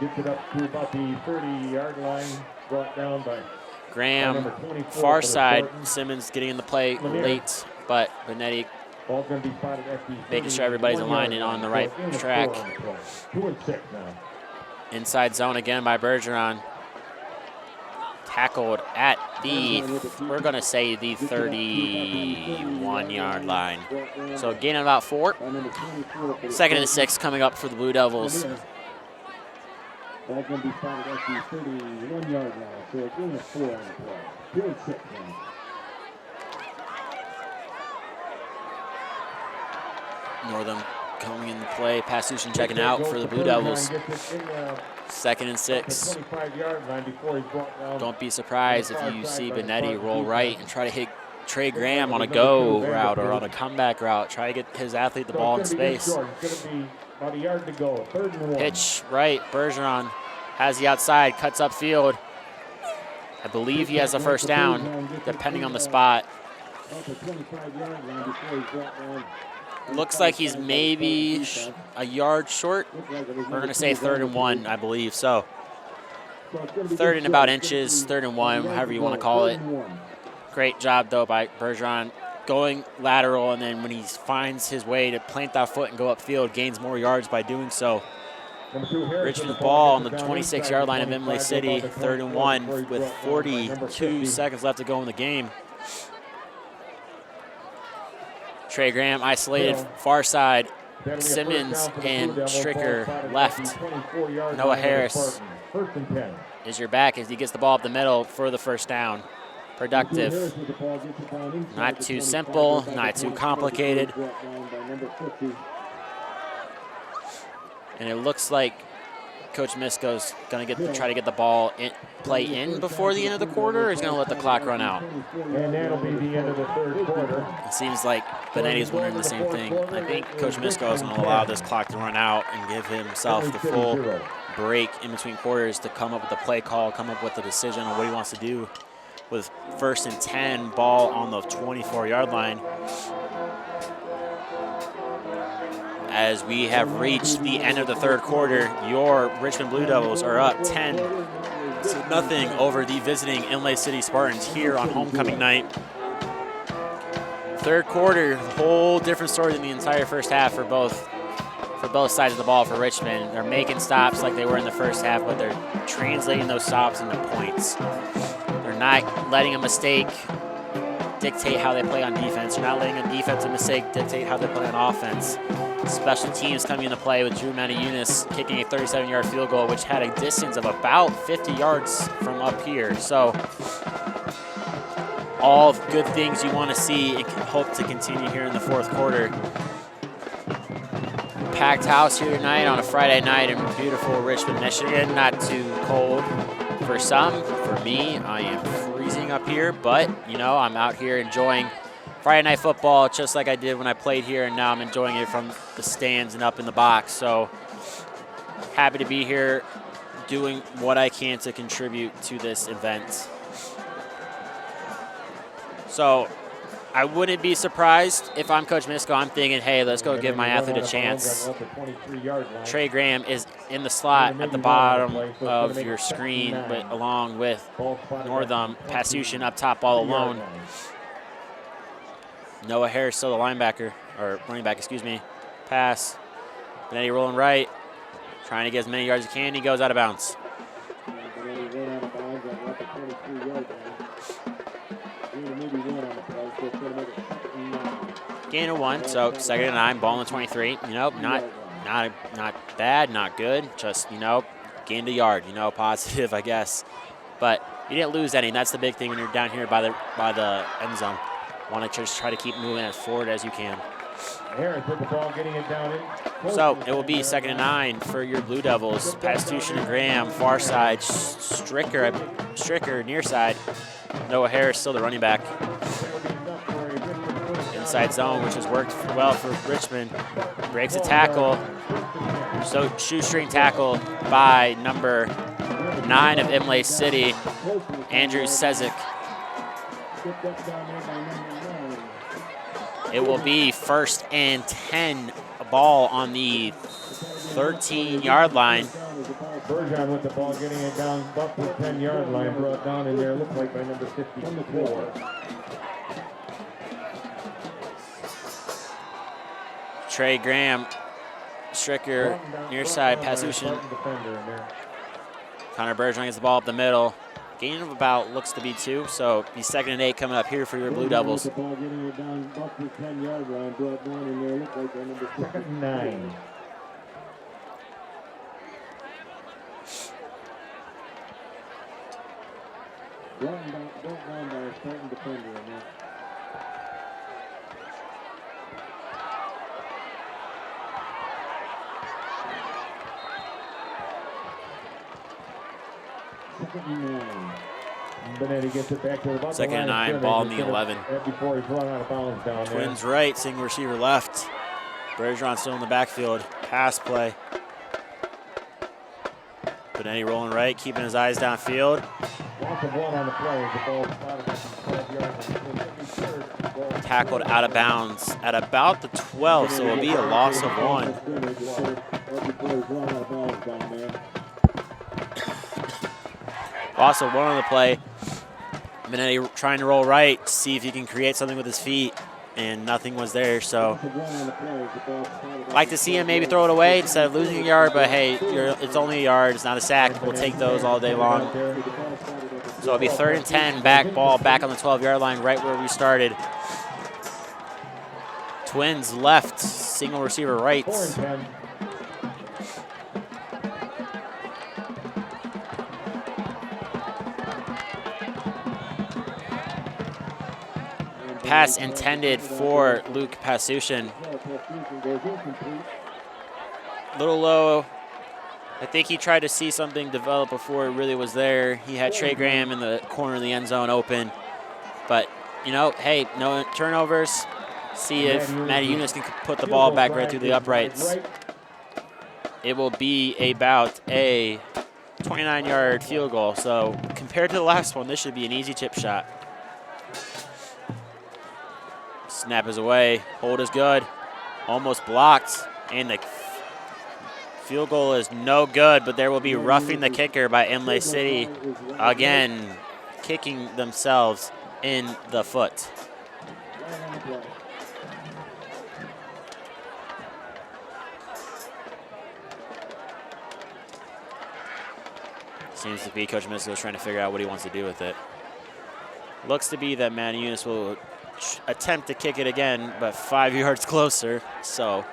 Graham, far side. Simmons getting in the play late, but Benetti making sure everybody's aligned and on the right track. Inside zone again by Bergeron. Tackled at the, we're going to say the 31-yard line. So gain of about 4. 2nd and 6 coming up for the Blue Devils. Northam coming into play. Pastuchin checking out for the Blue Devils. 2nd and 6. Don't be surprised if you see Benetti roll right and try to hit Trey Graham on a go route or on a comeback route. Try to get his athlete the ball in space. Pitch right. Bergeron has the outside, cuts upfield. I believe he has a first down, depending on the spot. Looks like he's maybe a yard short. We're going to say 3rd and 1, I believe. So Third and about inches, 3rd and 1, however you want to call it. Great job, though, by Bergeron going lateral, and then when he finds his way to plant that foot and go upfield, gains more yards by doing so. Richmond's ball on the 26-yard line of Imlay City, 3rd and 1 with 42 seconds left to go in the game. Trey Graham isolated far side. Simmons and Stricker left. Noah Harris is your back as he gets the ball up the middle for the first down. Productive. Not too simple, not too complicated. And it looks like Coach Misko's going to try to get the ball play in before the end of the quarter, or he's going to let the clock run out. And that'll be the end of the 3rd quarter. It seems like Benetti's wondering the same thing. I think Coach Misko is going to allow this clock to run out and give himself the full break in between quarters to come up with a play call, come up with a decision on what he wants to do with 1st and 10, ball on the 24-yard line. As we have reached the end of the 3rd quarter, your Richmond Blue Devils are up 10-0 over the visiting Imlay City Spartans here on homecoming night. 3rd quarter, whole different story than the entire first half for both sides of the ball for Richmond. They're making stops like they were in the first half, but they're translating those stops into points. They're not letting a mistake dictate how they play on defense. They're not letting a defensive mistake dictate how they play on offense. Special teams coming into play with Drew Maniunis kicking a 37-yard field goal, which had a distance of about 50 yards from up here. So all good things you want to see and hope to continue here in the 4th quarter. Packed house here tonight on a Friday night in beautiful Richmond, Michigan. Not too cold for some. For me, I am freezing up here, but, you know, I'm out here enjoying Friday night football just like I did when I played here, and now I'm enjoying it from the stands and up in the box. So happy to be here doing what I can to contribute to this event. So I wouldn't be surprised if I'm Coach Misko. I'm thinking, hey, let's go give my athlete a chance. Trey Graham is in the slot at the bottom of your screen, but along with Northam, Pasuchin up top all alone. Noah Harris still the linebacker, or running back, excuse me. Pass. Benetti rolling right, trying to get as many yards as he can. He goes out of bounds. Gain of 1, so 2nd and 9, ball on the 23. You know, not bad, not good. Just, you know, gained a yard. You know, positive, I guess. But you didn't lose any. That's the big thing when you're down here by the end zone. Want to just try to keep moving as forward as you can. Harris with the ball, getting it down in. So it will be 2nd and 9 for your Blue Devils. Pasuchin and Graham, far side. Stricker, near side. Noah Harris still the running back. Inside zone, which has worked well for Richmond. Breaks a tackle. So shoestring tackle by number 9 of Imlay City, Andrew Sezik. It will be 1st and 10, a ball on the 13-yard line. Bergeron with the ball, getting it down up the 10-yard line, brought down in there, looks like by number 54. Trey Graham, Stricker, near side, Pasuchin. Connor Bergeron gets the ball up the middle. Gain of about, looks to be 2, so he's 2nd and 8 coming up here for your Blue Devils. 2nd and 9. Benetti gets it back to the 2nd and 9, ball in the 11. Before he's run out of bounds down there. Twins right, single receiver left. Bergeron still in the backfield. Pass play. Benetti rolling right, keeping his eyes downfield. Loss of 1 on the play. The ball spotted at the 12 yards. Tackled out of bounds at about the 12, so it'll be a loss of 1. Also, one on the play, Benetti trying to roll right to see if he can create something with his feet, and nothing was there. So like to see him maybe throw it away instead of losing a yard, but hey, it's only a yard. It's not a sack. We'll take those all day long. So it'll be 3rd and 10, ball back on the 12-yard line, right where we started. Twins left, single receiver right. Pass intended for Luke Pasushin. Little low. I think he tried to see something develop before it really was there. He had Trey Graham in the corner of the end zone open. But, you know, hey, no turnovers. See if Matty Eunice can put the ball back right through the uprights. It will be about a 29-yard field goal. So compared to the last one, this should be an easy chip shot. Snap is away. Hold is good. Almost blocked. And the field goal is no good, but there will be roughing the kicker by Imlay City. Again, kicking themselves in the foot. Seems to be Coach Misko trying to figure out what he wants to do with it. Looks to be that Matty Eunice will attempt to kick it again, but 5 yards closer, so.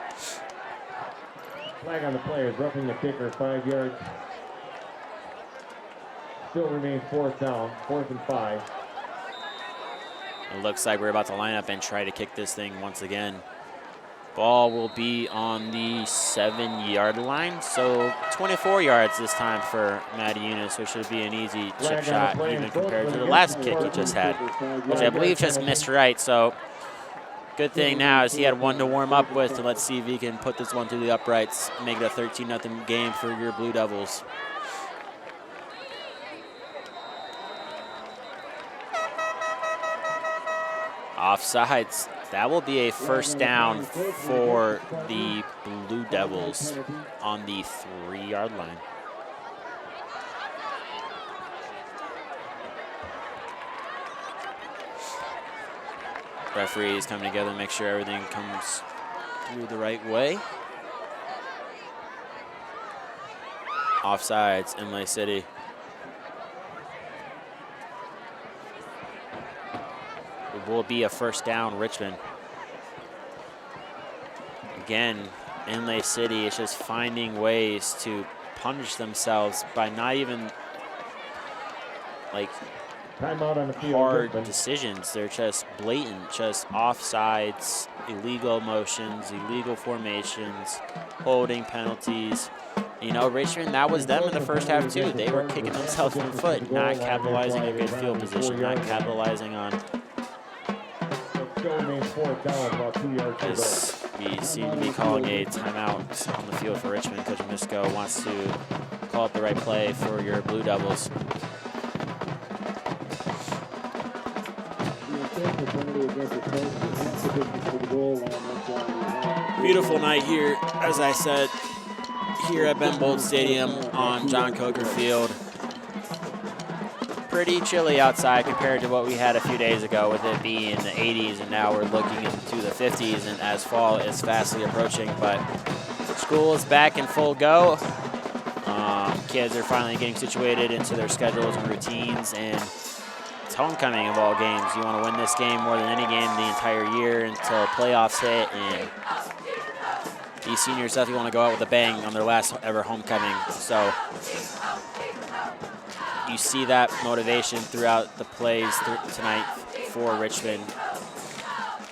Flag on the play is roughing the kicker, 5 yards. Still remains 4th down, 4th and 5. It looks like we're about to line up and try to kick this thing once again. Ball will be on the 7-yard line, so 24 yards this time for Matty Eunice, which should be an easy chip shot even compared to the last kick he just had, which I believe just missed right. So good thing now is he had one to warm up with, and let's see if he can put this one through the uprights, make it a 13-0 game for your Blue Devils. Offsides. That will be a 1st down for the Blue Devils on the 3-yard line. Referees coming together to make sure everything comes through the right way. Offsides, Imlay City. It will be a 1st down, Richmond. Again, Imlay City is just finding ways to punish themselves by not even like hard decisions. They're just blatant, just offsides, illegal motions, illegal formations, holding penalties. You know, Richmond, that was them in the first half too. They were kicking themselves in the foot, not capitalizing on good field position, not capitalizing on. As we seem to be calling a timeout on the field for Richmond. Coach Misko wants to call up the right play for your Blue Devils. Beautiful night here, as I said, here at Ben Bolt Stadium on John Coker Field. Pretty chilly outside compared to what we had a few days ago, with it being in the 80s, and now we're looking into the 50s, and as fall is fastly approaching. But school is back in full go. Kids are finally getting situated into their schedules and routines, and it's homecoming of all games. You want to win this game more than any game the entire year until playoffs hit, and these seniors definitely want to go out with a bang on their last ever homecoming. So you see that motivation throughout the plays tonight for Richmond.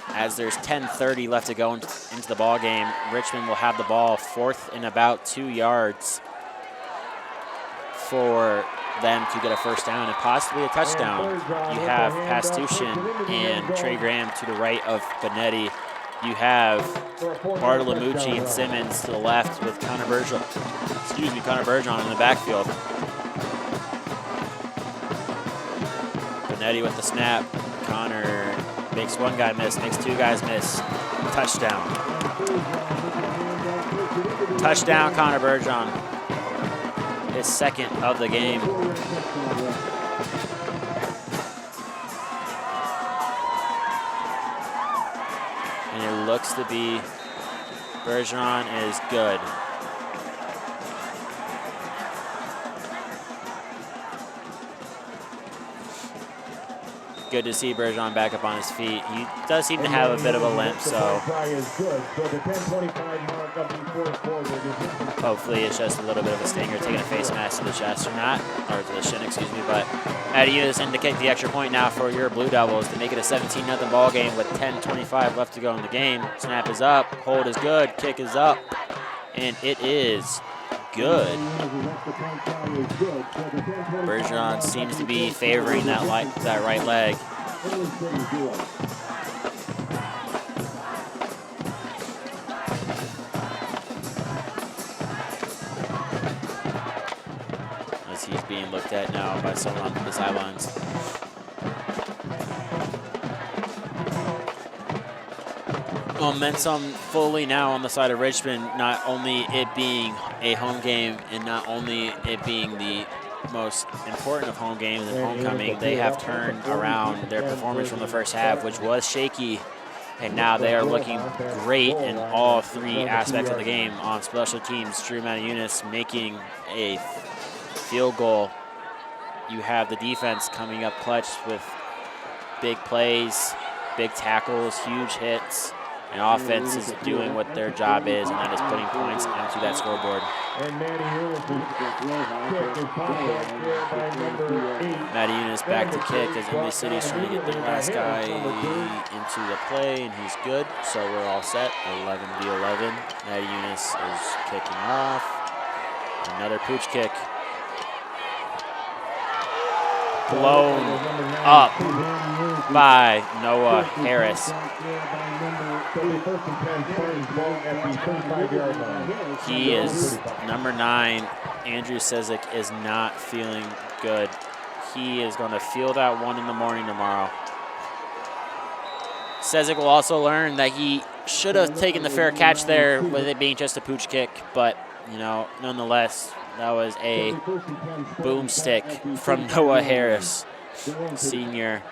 As there's 10:30 left to go into the ball game, Richmond will have the ball 4th and about 2 yards for them to get a 1st down and possibly a touchdown. You have Pastushin and Trey Graham to the right of Benetti. You have Bartolomucci and Simmons to the left with Connor Bergeron in the backfield. Benetti with the snap. Connor makes one guy miss, makes 2 guys miss. Touchdown. Touchdown, Connor Bergeron. his second of the game. And it looks to be Bergeron is good. Good to see Bergeron back up on his feet. He does seem to have a bit of a limp, so hopefully it's just a little bit of a stinger, taking a face mask to the chest or not, or to the shin, excuse me. But Matty Unis in to kick the extra point now for your Blue Devils to make it a 17-0 ball game with 10:25 left to go in the game. Snap is up, hold is good, kick is up, and it is good. Bergeron seems to be favoring that right leg. As he's being looked at now by someone on the sidelines. Momentum fully now on the side of Richmond, not only it being a home game and not only it being the most important of home games and homecoming, they have turned around their performance from the first half, which was shaky, and now they are looking great in all three aspects of the game. On special teams, Drew Matty-Unis making a field goal. You have the defense coming up clutch with big plays, big tackles, huge hits. And offense is doing what their job is, and that is putting points onto that scoreboard. Matty Unis back to kick as Imlay City's trying to get the last guy into the play, and he's good. So we're all set, 11v11. Matty Unis is kicking off. Another pooch kick. Blown up by Noah Harris. He is number 9. Andrew Sezik is not feeling good. He is going to feel that one in the morning tomorrow. Sezik will also learn that he should have taken the fair catch there with it being just a pooch kick, but you know, nonetheless, that was a boomstick from Noah Harris, senior.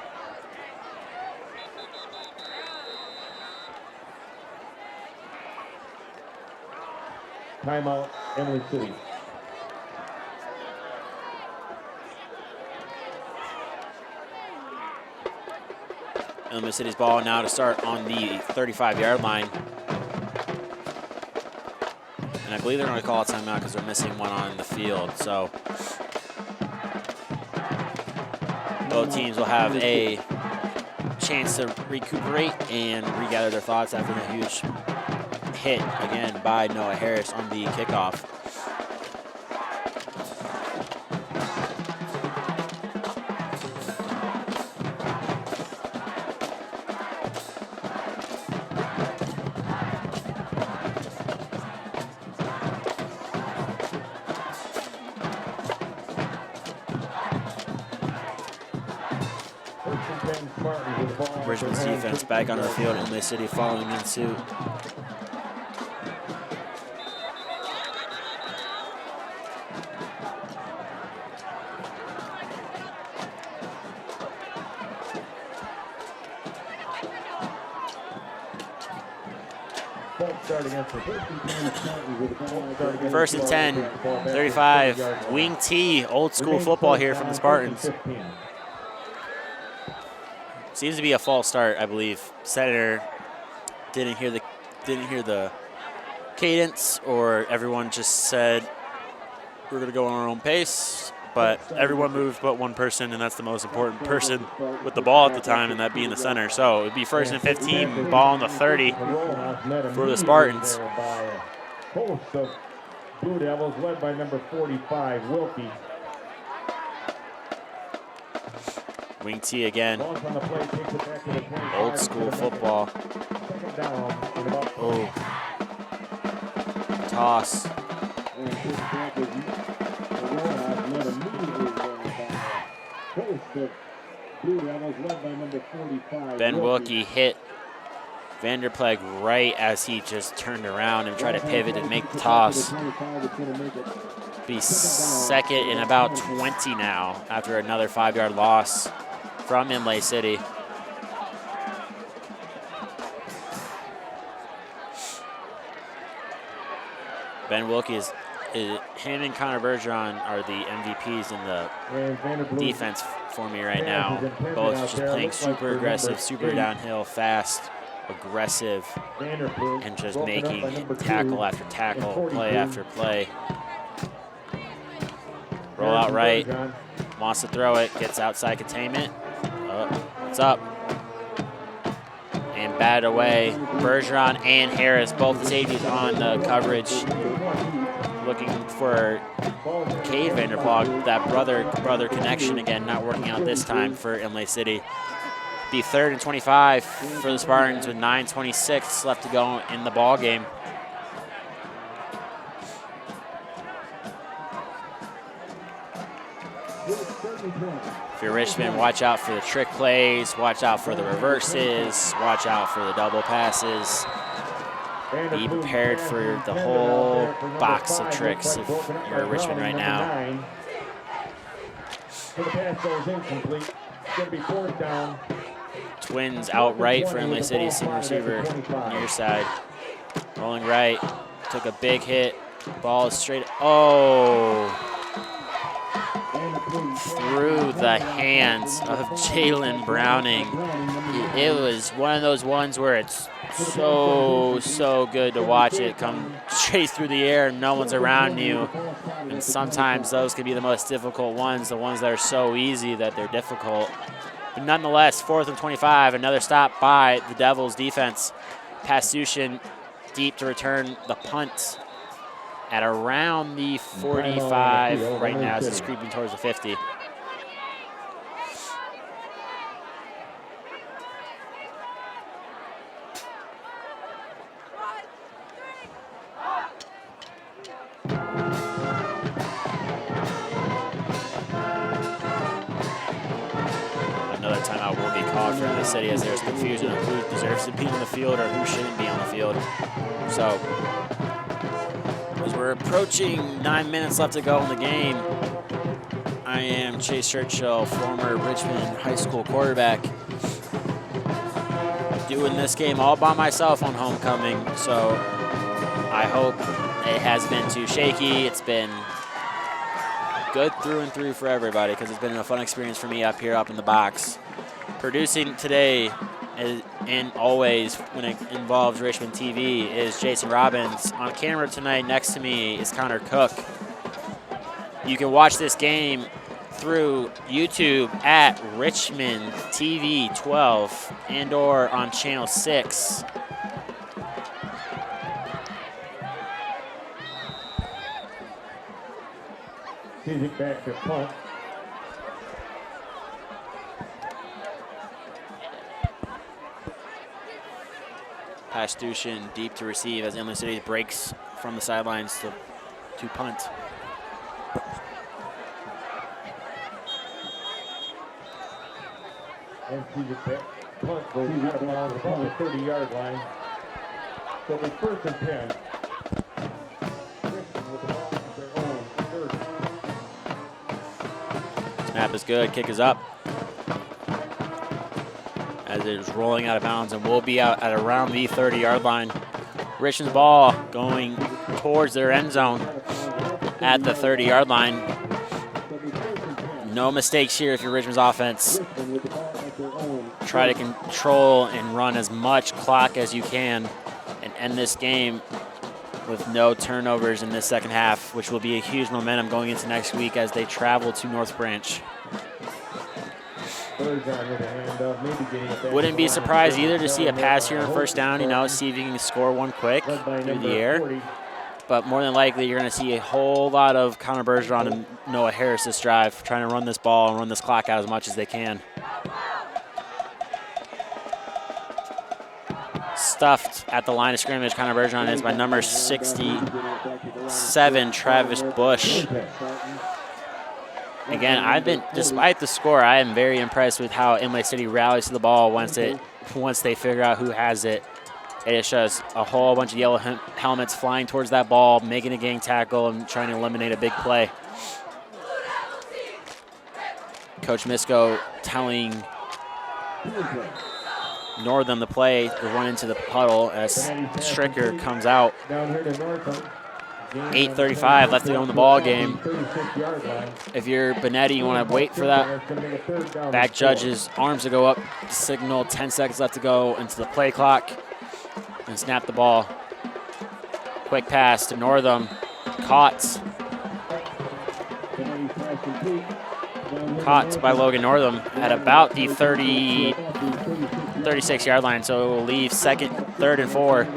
Timeout, Imlay City. Imlay City's ball now to start on the 35-yard line. And I believe they're going to call a timeout because they're missing one on the field. So both teams will have a chance to recuperate and regather their thoughts after the huge hit again by Noah Harris on the kickoff. Richmond's defense back onto the field, and Imlay City following in suit. First and 10, 35, wing T, old school football here from the Spartans. Seems to be a false start, I believe. Senator didn't hear the cadence, or everyone just said we're going to go on our own pace. But everyone moved but one person, and that's the most important person with the ball at the time, and that being the center. So it would be first and 15, ball on the 30 for the Spartans. Host of Blue Devils, led by number 45, Wilkie. Wing T again. Old school football. Oh. Toss. Ben Wilkie hit Vanderpleg right as he just turned around and tried to pivot and make the toss. Be second in about 20 now after another 5-yard loss from Imlay City. Ben Wilkie him and Connor Bergeron are the MVPs in the defense for me right now. Both just playing super aggressive, super downhill, fast, aggressive, and just making tackle after tackle, play after play. Roll out right, wants to throw it, gets outside containment. It's up. And batted away. Bergeron and Harris, both the safeties on the coverage. Looking for Cade Vanderpog, that brother connection again, not working out this time for Imlay City. Be 3rd and 25 for the Spartans with 9:26 left to go in the ball game. If you're Richmond, watch out for the trick plays, watch out for the reverses, watch out for the double passes. Be prepared for the whole box of tricks if you're Richmond right now. Twins outright for Imlay City, single receiver near side. Rolling right, took a big hit. Ball is straight, through the hands of Jalen Browning. It was one of those ones where it's so good to watch it come chase through the air and no one's around you. And sometimes those can be the most difficult ones, the ones that are so easy that they're difficult. But nonetheless, 4th and 25, another stop by the Devils defense. Pastuchin deep to return the punt at around the 45 right now as it's creeping towards the 50. Another timeout will be called for the city as there's confusion of who deserves to be on the field or who shouldn't be on the field. So, as we're approaching 9 minutes left to go in the game, I am Chase Churchill, former Richmond High School quarterback, doing this game all by myself on homecoming. So I hope it hasn't been too shaky. It's been good through and through for everybody because it's been a fun experience for me up here, up in the box. Producing today and always when it involves Richmond TV is Jason Robbins. On camera tonight next to me is Connor Cook. You can watch this game through YouTube at Richmond TV 12 and or on channel 6. Music back to punt. Pastuchin deep to receive as Imlay City breaks from the sidelines to punt. And music back. Punt goes out of bounds above the 30-yard line. So it's 1st and 10. With the ball at their own 30. Snap is good, kick is up. As it is rolling out of bounds and will be out at around the 30-yard line. Richmond's ball going towards their end zone at the 30-yard line. No mistakes here if you're Richmond's offense. Try to control and run as much clock as you can and end this game with no turnovers in this second half, which will be a huge momentum going into next week as they travel to North Branch. Wouldn't be surprised either to see a pass here on 1st down, see if you can score one quick through the air. But more than likely, you're going to see a whole lot of Connor Bergeron and Noah Harris this drive, trying to run this ball and run this clock out as much as they can. Stuffed at the line of scrimmage, Connor Bergeron is by number 67, Travis Bush. Again, despite the score, I am very impressed with how Imlay City rallies to the ball once they figure out who has it It just shows a whole bunch of yellow helmets flying towards that ball, making a gang tackle and trying to eliminate a big play. Coach Misko telling Northam the play to run into the puddle as Stricker comes out. 8:35 left to go in the ball game. If you're Benetti, you want to wait for that back judge's arms to go up, signal 10 seconds left to go into the play clock, and snap the ball. Quick pass to Northam, caught by Logan Northam at about the 36-yard line, so it will leave third and 4.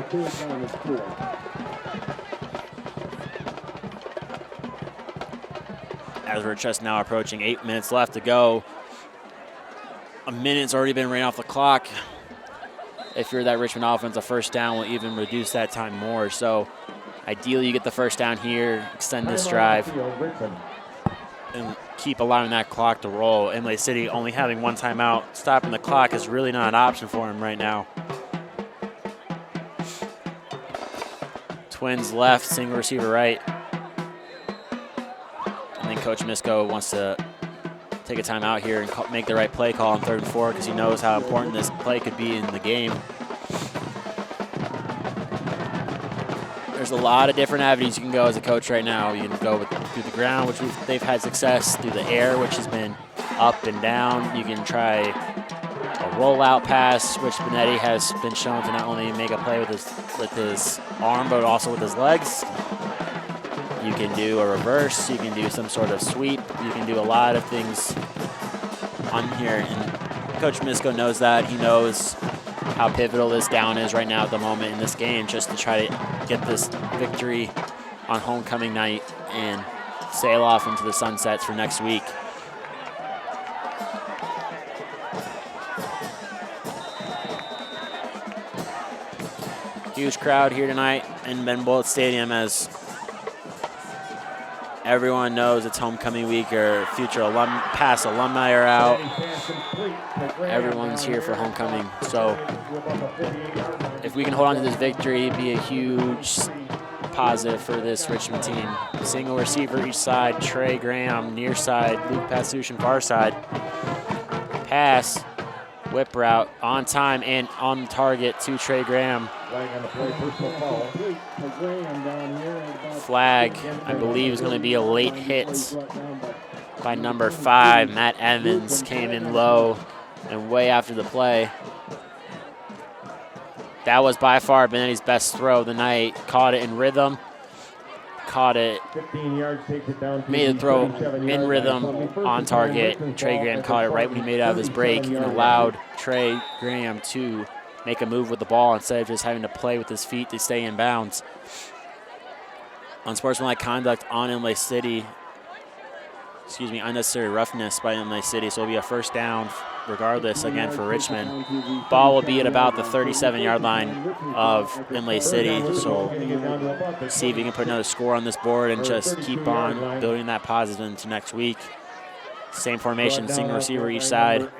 As we're just now approaching 8 minutes left to go. A minute's already been ran off the clock. If you're that Richmond offense, a first down will even reduce that time more. So ideally you get the first down here, extend this drive, and keep allowing that clock to roll. Imlay City only having one timeout. Stopping the clock is really not an option for him right now. Twins left, single receiver right. I think Coach Misko wants to take a timeout here and make the right play call on 3rd and 4 because he knows how important this play could be in the game. There's a lot of different avenues you can go as a coach right now. You can go through the ground, which they've had success, through the air, which has been up and down. You can try a rollout pass, which Benetti has been shown to not only make a play with his arm, but also with his legs. You can do a reverse, you can do some sort of sweep, you can do a lot of things on here, and Coach Misko knows that. He knows how pivotal this down is right now at the moment in this game, just to try to get this victory on homecoming night and sail off into the sunsets for next week. Huge crowd here tonight in Ben Bullitt Stadium as everyone knows it's homecoming week, or future past alumni are out. Everyone's here for homecoming. So if we can hold on to this victory, it'd be a huge positive for this Richmond team. Single receiver each side, Trey Graham near side, Luke Pasuchin far side. Pass, whip route, on time and on target to Trey Graham. Flag, I believe, is going to be a late hit by number 5. Matt Evans came in low and way after the play. That was by far Benetti's best throw of the night. Caught it in rhythm. Caught it, made the throw in rhythm, on target. Trey Graham caught it right when he made it out of his break and allowed Trey Graham to make a move with the ball instead of just having to play with his feet to stay in bounds. Unsportsmanlike conduct on Imlay City, unnecessary roughness by Imlay City, so it'll be a first down regardless again for Richmond. Ball will be at about the 37-yard line of Imlay City, so see if we can put another score on this board and just keep on building that positive into next week. Same formation, single receiver each side.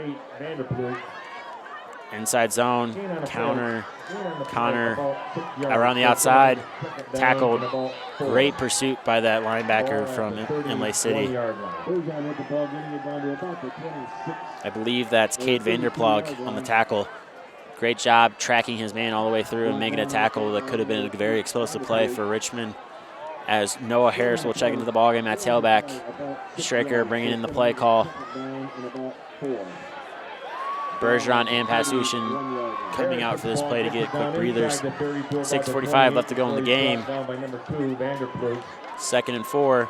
Inside zone, counter, Connor around the outside, tackled. Great pursuit by that linebacker from Imlay City. I believe that's Cade Vanderplug on the tackle. Great job tracking his man all the way through and making a tackle that could have been a very explosive play for Richmond, as Noah Harris will check into the ballgame at tailback. Stricker bringing in the play call. Bergeron and Pasuchin coming out for this play to get quick breathers. 6:45 left to go in the game. 2nd and 4.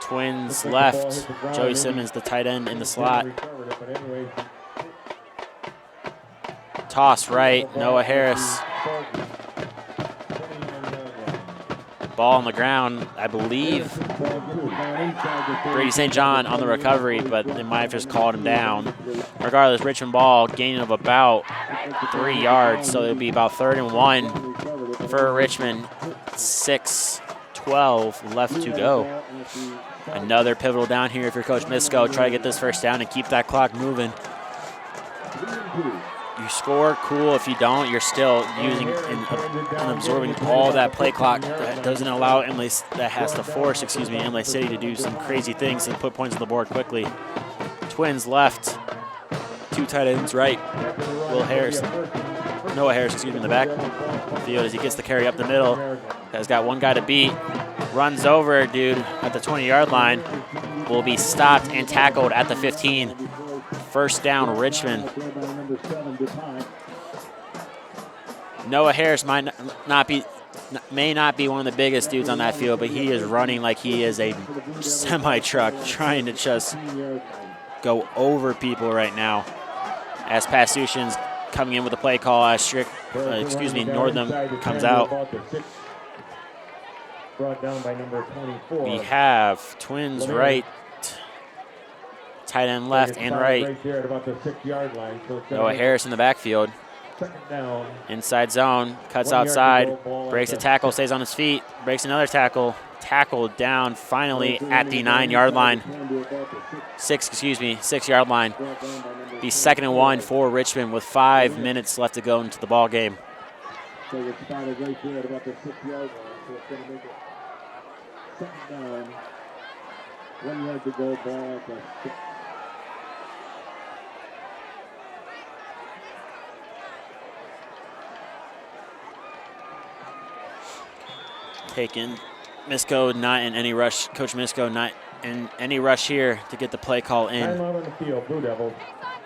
Twins left. Joey Simmons, the tight end, in the slot. Toss right. Noah Harris. Ball on the ground, I believe. Brady St. John on the recovery, but they might have just called him down. Regardless, Richmond ball gaining of about 3 yards, so it'll be about 3rd and 1 for Richmond. 6:12 left to go. Another pivotal down here if you're Coach Misko. Try to get this first down and keep that clock moving. you score, cool. If you don't, you're still using and absorbing all that play clock that doesn't allow Imlay, that has to force, Imlay City to do some crazy things and put points on the board quickly. Twins left, 2 tight ends right. Noah Harris, in the back field as he gets the carry up the middle. Has got one guy to beat. Runs over a dude at the 20-yard line. Will be stopped and tackled at the 15. First down, Richmond. Noah Harris may not be one of the biggest dudes on that field, but he is running like he is a semi-truck, trying to just go over people right now. As Pastuchin's coming in with a play call as Northam comes out. Brought down by number 24. We have Twins right, tight end left and right. Right there at about the 6-yard line. So Noah Harris in the backfield. Second down. Inside zone, cuts 1 yard outside, to go, breaks a tackle, stays on his feet, breaks another tackle, tackled down finally at the 9-yard line. 6-yard line. Be 2nd and 1 for Richmond with 5 minutes left to go into the ball game. So it's spotted right there at about the 6-yard line. So it's going to make it second down. 1 yard to go, ball at the 6. Taken. Misko not in any rush. Coach Misko not in any rush here to get the play call in. Timeout on the field, Blue Devils.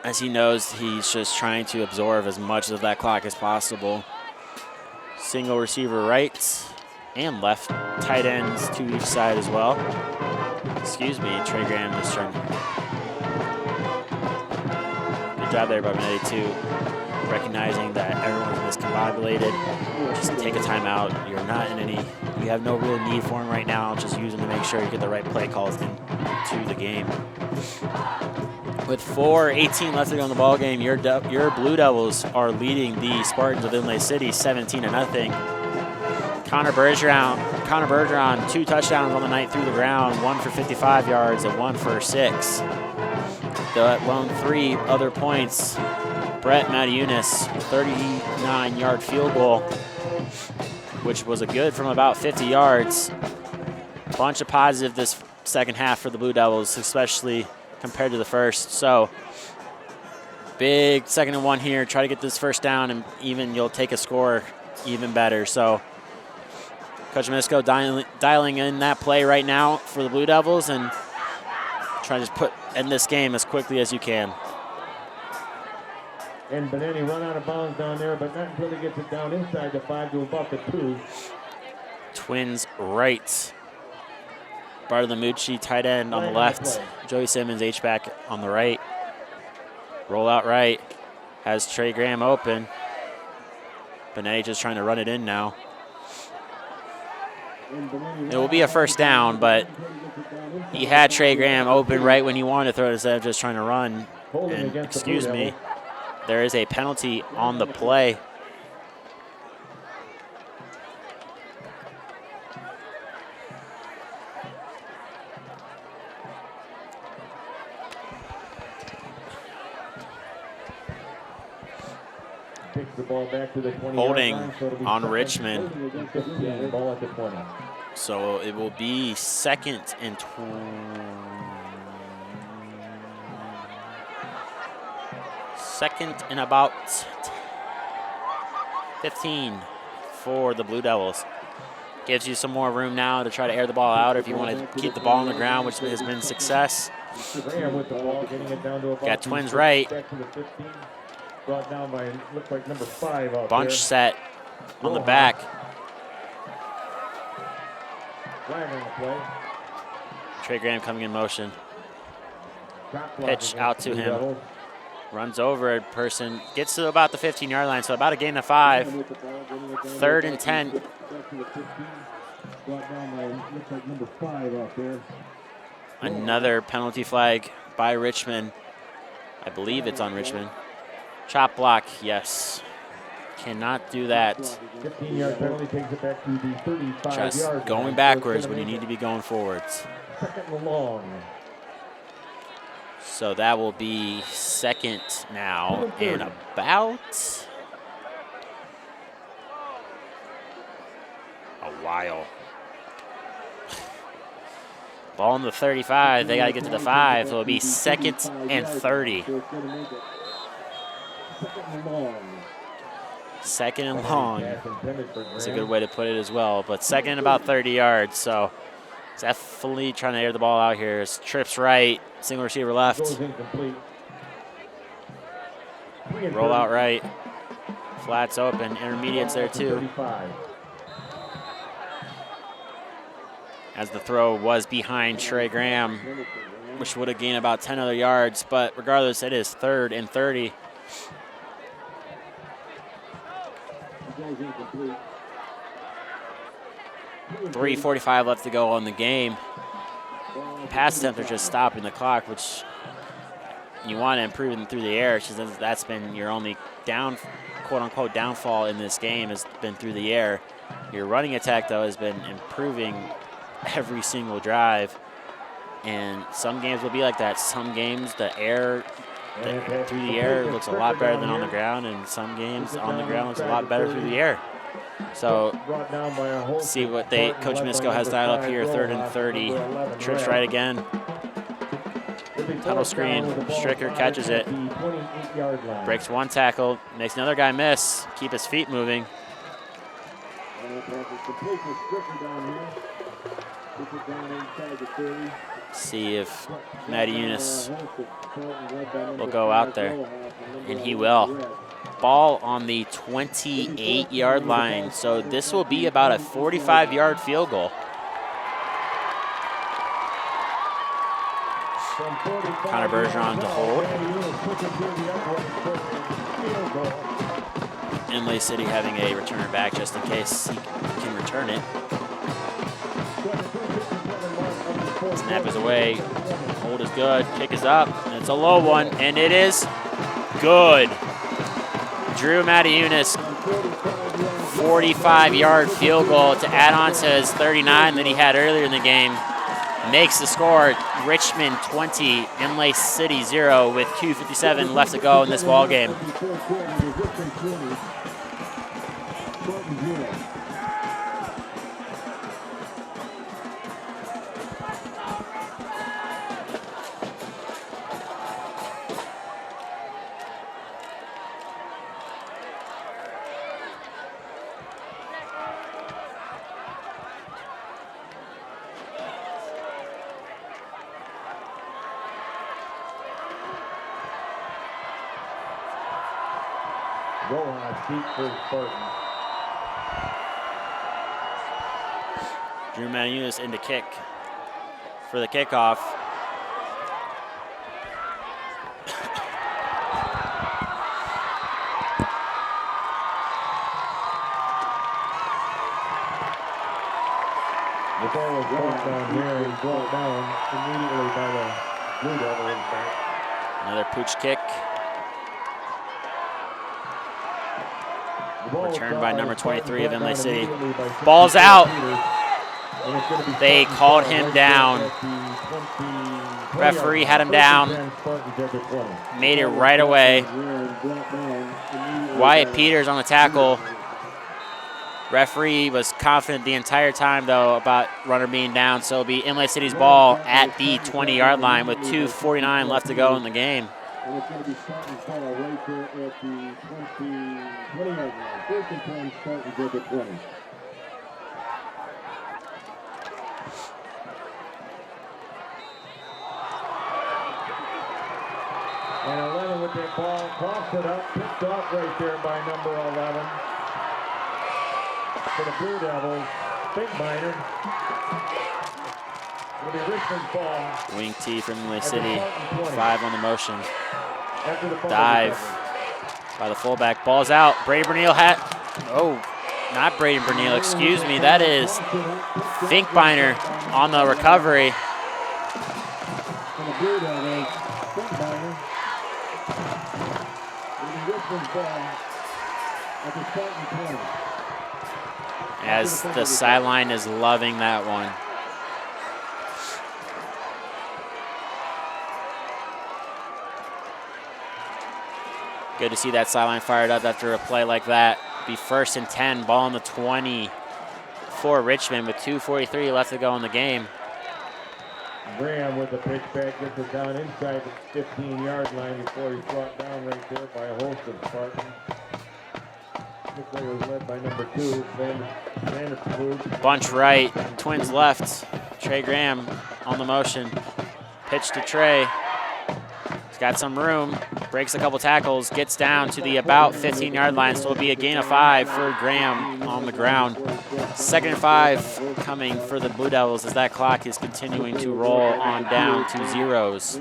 As he knows, he's just trying to absorb as much of that clock as possible. Single receiver right and left. Tight ends to each side as well. Trey Graham is trying. Good job there by Benetti too. Recognizing that everyone's discombobulated. Just take a timeout. You're not in any, you have no real need for him right now. Just use him to make sure you get the right play calls into the game. With 4:18 left to go in the ball game, your Blue Devils are leading the Spartans of Imlay City 17-0. Connor Bergeron, 2 touchdowns on the night through the ground, 1 for 55 yards and 1 for 6. The lone 3 other points. Brett Matiunas, 39-yard field goal, which was a good from about 50 yards. Bunch of positive this second half for the Blue Devils, especially compared to the first. So big 2nd and 1 here. Try to get this first down, and even you'll take a score even better. So Coach Misko dialing in that play right now for the Blue Devils and trying to end this game as quickly as you can. And Benetti run out of bounds down there, but not until he gets it down inside the 5 to about the 2. Twins right. Bartolomucci, tight end on the left. Joey Simmons, H-back on the right. Roll out right. Has Trey Graham open. Benetti just trying to run it in now. It will be a first down, but he had Trey Graham open right when he wanted to throw it instead of just trying to run. And, there is a penalty on the play. Takes the ball back to the 20. Holding on Richmond. Ball at the 20. So it will be 2nd and 2nd and about 15 for the Blue Devils. Gives you some more room now to try to air the ball out if you want to keep the ball on the ground, which has been success. Got Twins right. Brought down by, looks like number 5 out Bunch there. set on the back. Flag on the play. Trey Graham coming in motion. Pitch out to him. Runs over a person, gets to about the 15-yard line, so about a gain of 5. 3rd and 10. Another penalty flag by Richmond. I believe it's on Richmond. Chop block, yes. Cannot do that. 15-yard penalty takes it back to the 35 Just yards going line. backwards when you need to be going forwards. 2nd and long. So that will be second now and about a while. Ball in the 35. They got to get to the 5. So it'll be second and 30. Second and long. That's a good way to put it as well. But second and about 30 yards. So definitely trying to air the ball out here. Trips right, single receiver left. Roll out right. Flats open. Intermediates there too. As the throw was behind Trey Graham, which would have gained about 10 other yards. But regardless, it is 3rd and 30. .345 left to go on the game. Pass attempt are just stopping the clock, which you want to improve them through the air. That's been your only quote-unquote downfall in this game, has been through the air. Your running attack, though, has been improving every single drive. And some games will be like that. Some games, the air through the air looks a lot better than on the ground, and some games on the ground looks a lot better through the air. So see what Coach Misko has dialed up here. 3rd and 30. Trips right again. Tunnel screen. Stricker catches it. Breaks one tackle. Makes another guy miss. Keep his feet moving. See if Matty Eunice will go out there, and he will. Ball on the 28-yard line, so this will be about a 45-yard field goal. Connor Bergeron to hold. Imlay City having a returner back just in case he can return it. Snap is away. Hold is good. Kick is up. And it's a low one, and it is good. Drew Matiunas, 45-yard field goal to add on to his 39 that he had earlier in the game. Makes the score Richmond 20, Imlay City 0 with 2:57 left to go in this ball game. For Spartans. Drew Matiunas into kick for the kickoff. The ball was brought down here and brought down immediately by the Blue Devils. Another pooch kick. Returned by number 23 of Imlay City. Ball's out. They called him down. Referee had him down. Made it right away. Wyatt Peters on the tackle. Referee was confident the entire time, though, about runner being down. So it'll be Imlay City's ball at the 20-yard line with 2:49 left to go in the game. And it's going to be Spartans ball right there at the 20-yard line. 1st and 10, Spartans at the 20. And 11 with that ball, tossed it up, picked off right there by number 11. For the Blue Devils, Big Miner. It'll be Richmond's ball. Wing T from Imlay City, 5 on the motion. Dive by the fullback. Ball's out. Brady Bernil not Brady Bernil, excuse me. That is Finkbeiner on the recovery. As the sideline is loving that one. Good to see that sideline fired up after a play like that. Be 1st and 10, ball on the 20 for Richmond with 2:43 left to go in the game. Graham with the pitch back, gets it down inside the 15-yard line before he's brought down right there by a host of Spartans. Looks like it was led by number 2, Vanderpool. Bunch right, Twins left. Trey Graham on the motion. Pitch to Trey. He's got some room, breaks a couple tackles, gets down to the about 15-yard line, so it'll be a gain of 5 for Graham on the ground. 2nd and 5 coming for the Blue Devils as that clock is continuing to roll on down to zeros.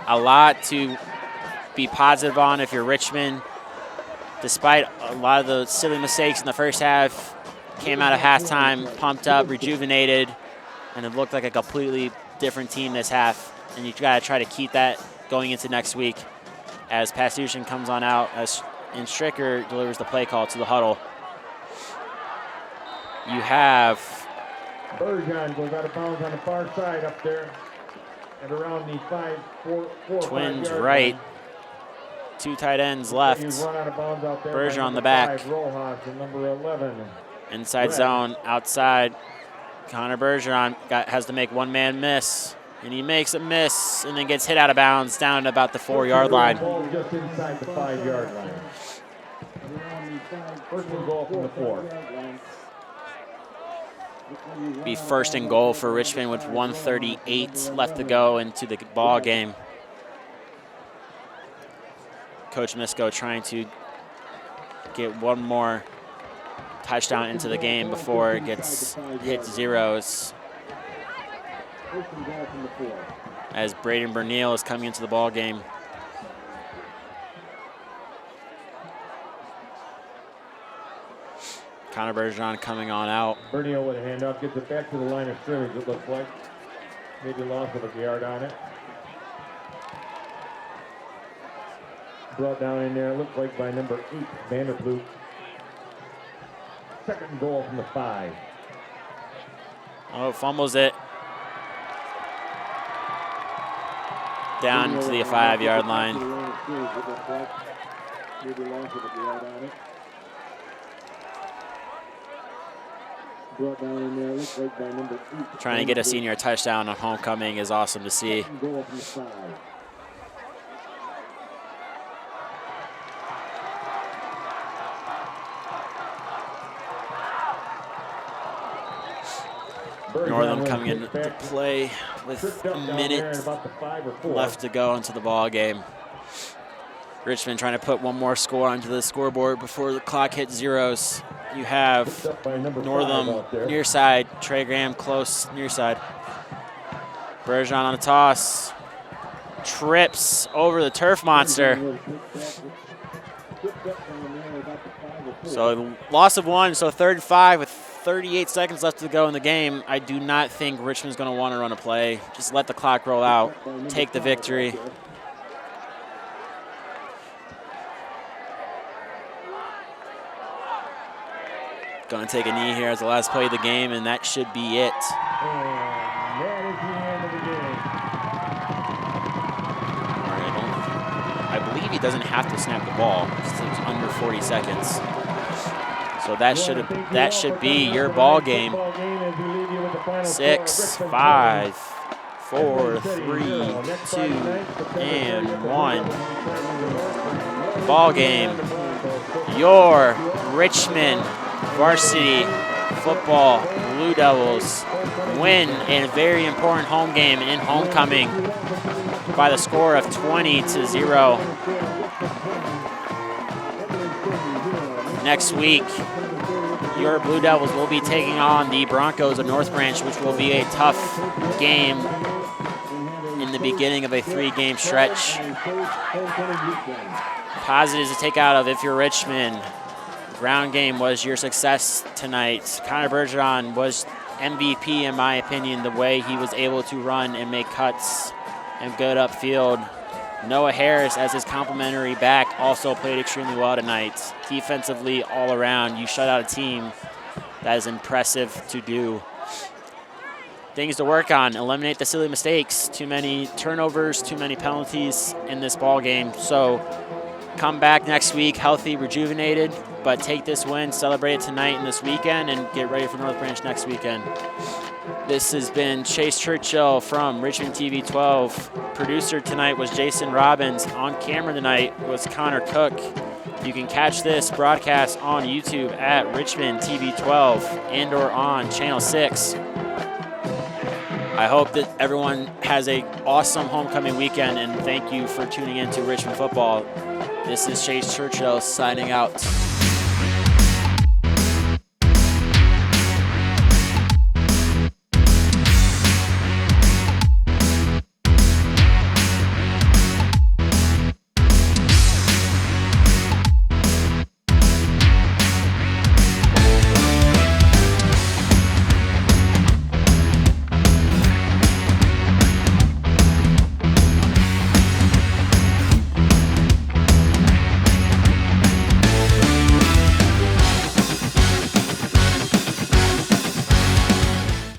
A lot to be positive on if you're Richmond. Despite a lot of the silly mistakes in the first half, came out of halftime pumped up, rejuvenated, and it looked like a completely different team this half. And you got to try to keep that going into next week as Pastuchin comes on out and Stricker delivers the play call to the huddle. You have Bergeron goes out of bounds on the far side up there and around the 4 Twins right. 2 tight ends left. Bergeron on the back. Number 11. Inside zone, outside. Connor Bergeron has to make one-man miss. And he makes a miss and then gets hit out of bounds down at about the 4-yard line. Just inside the 5-yard line. First and goal from the 4. Be 1st and goal for Richmond with 1:38 left to go into the ball game. Coach Misko trying to get one more touchdown into the game before it gets hit zeros. As Braden Bernil is coming into the ball game. Connor Bergeron coming on out. Bernil with a handoff, gets it back to the line of scrimmage, it looks like. Maybe loss of a yard on it. Brought down in there, looks like by number 8, Vanderpool. 2nd goal from the 5. Oh, fumbles it. Down to the 5-yard line. Trying to get a senior touchdown on homecoming is awesome to see. Northam coming into play with a minute left to go into the ball game. Richmond trying to put one more score onto the scoreboard before the clock hits zeros. You have Northam near side, Trey Graham close near side. Bergeron on a toss, trips over the turf monster. So loss of 1, so 3rd and 5 with 38 seconds left to go in the game. I do not think Richmond's going to want to run a play. Just let the clock roll out, take the victory. Going to take a knee here as the last play of the game, and that should be it. And that is the end of the game. All right, I believe he doesn't have to snap the ball. It's under 40 seconds. So that should be your ball game. 6, 5, 4, 3, 2, and 1. Ball game. Your Richmond Varsity football Blue Devils win in a very important home game in homecoming by the score of 20-0. Next week, your Blue Devils will be taking on the Broncos of North Branch, which will be a tough game in the beginning of a 3-game stretch. Positives to take out of if you're Richmond. Ground game was your success tonight. Connor Bergeron was MVP in my opinion, the way he was able to run and make cuts and good upfield. Noah Harris as his complimentary back also played extremely well tonight. Defensively all around, you shut out a team that is impressive to do. things to work on. Eliminate the silly mistakes. Too many turnovers, too many penalties in this ball game. So come back next week healthy, rejuvenated, but take this win, celebrate it tonight and this weekend, and get ready for North Branch next weekend. This has been Chase Churchill from Richmond TV 12. Producer tonight was Jason Robbins. On camera tonight was Connor Cook. You can catch this broadcast on YouTube at Richmond TV 12 and or on Channel 6. I hope that everyone has an awesome homecoming weekend, and thank you for tuning in to Richmond football. This is Chase Churchill signing out.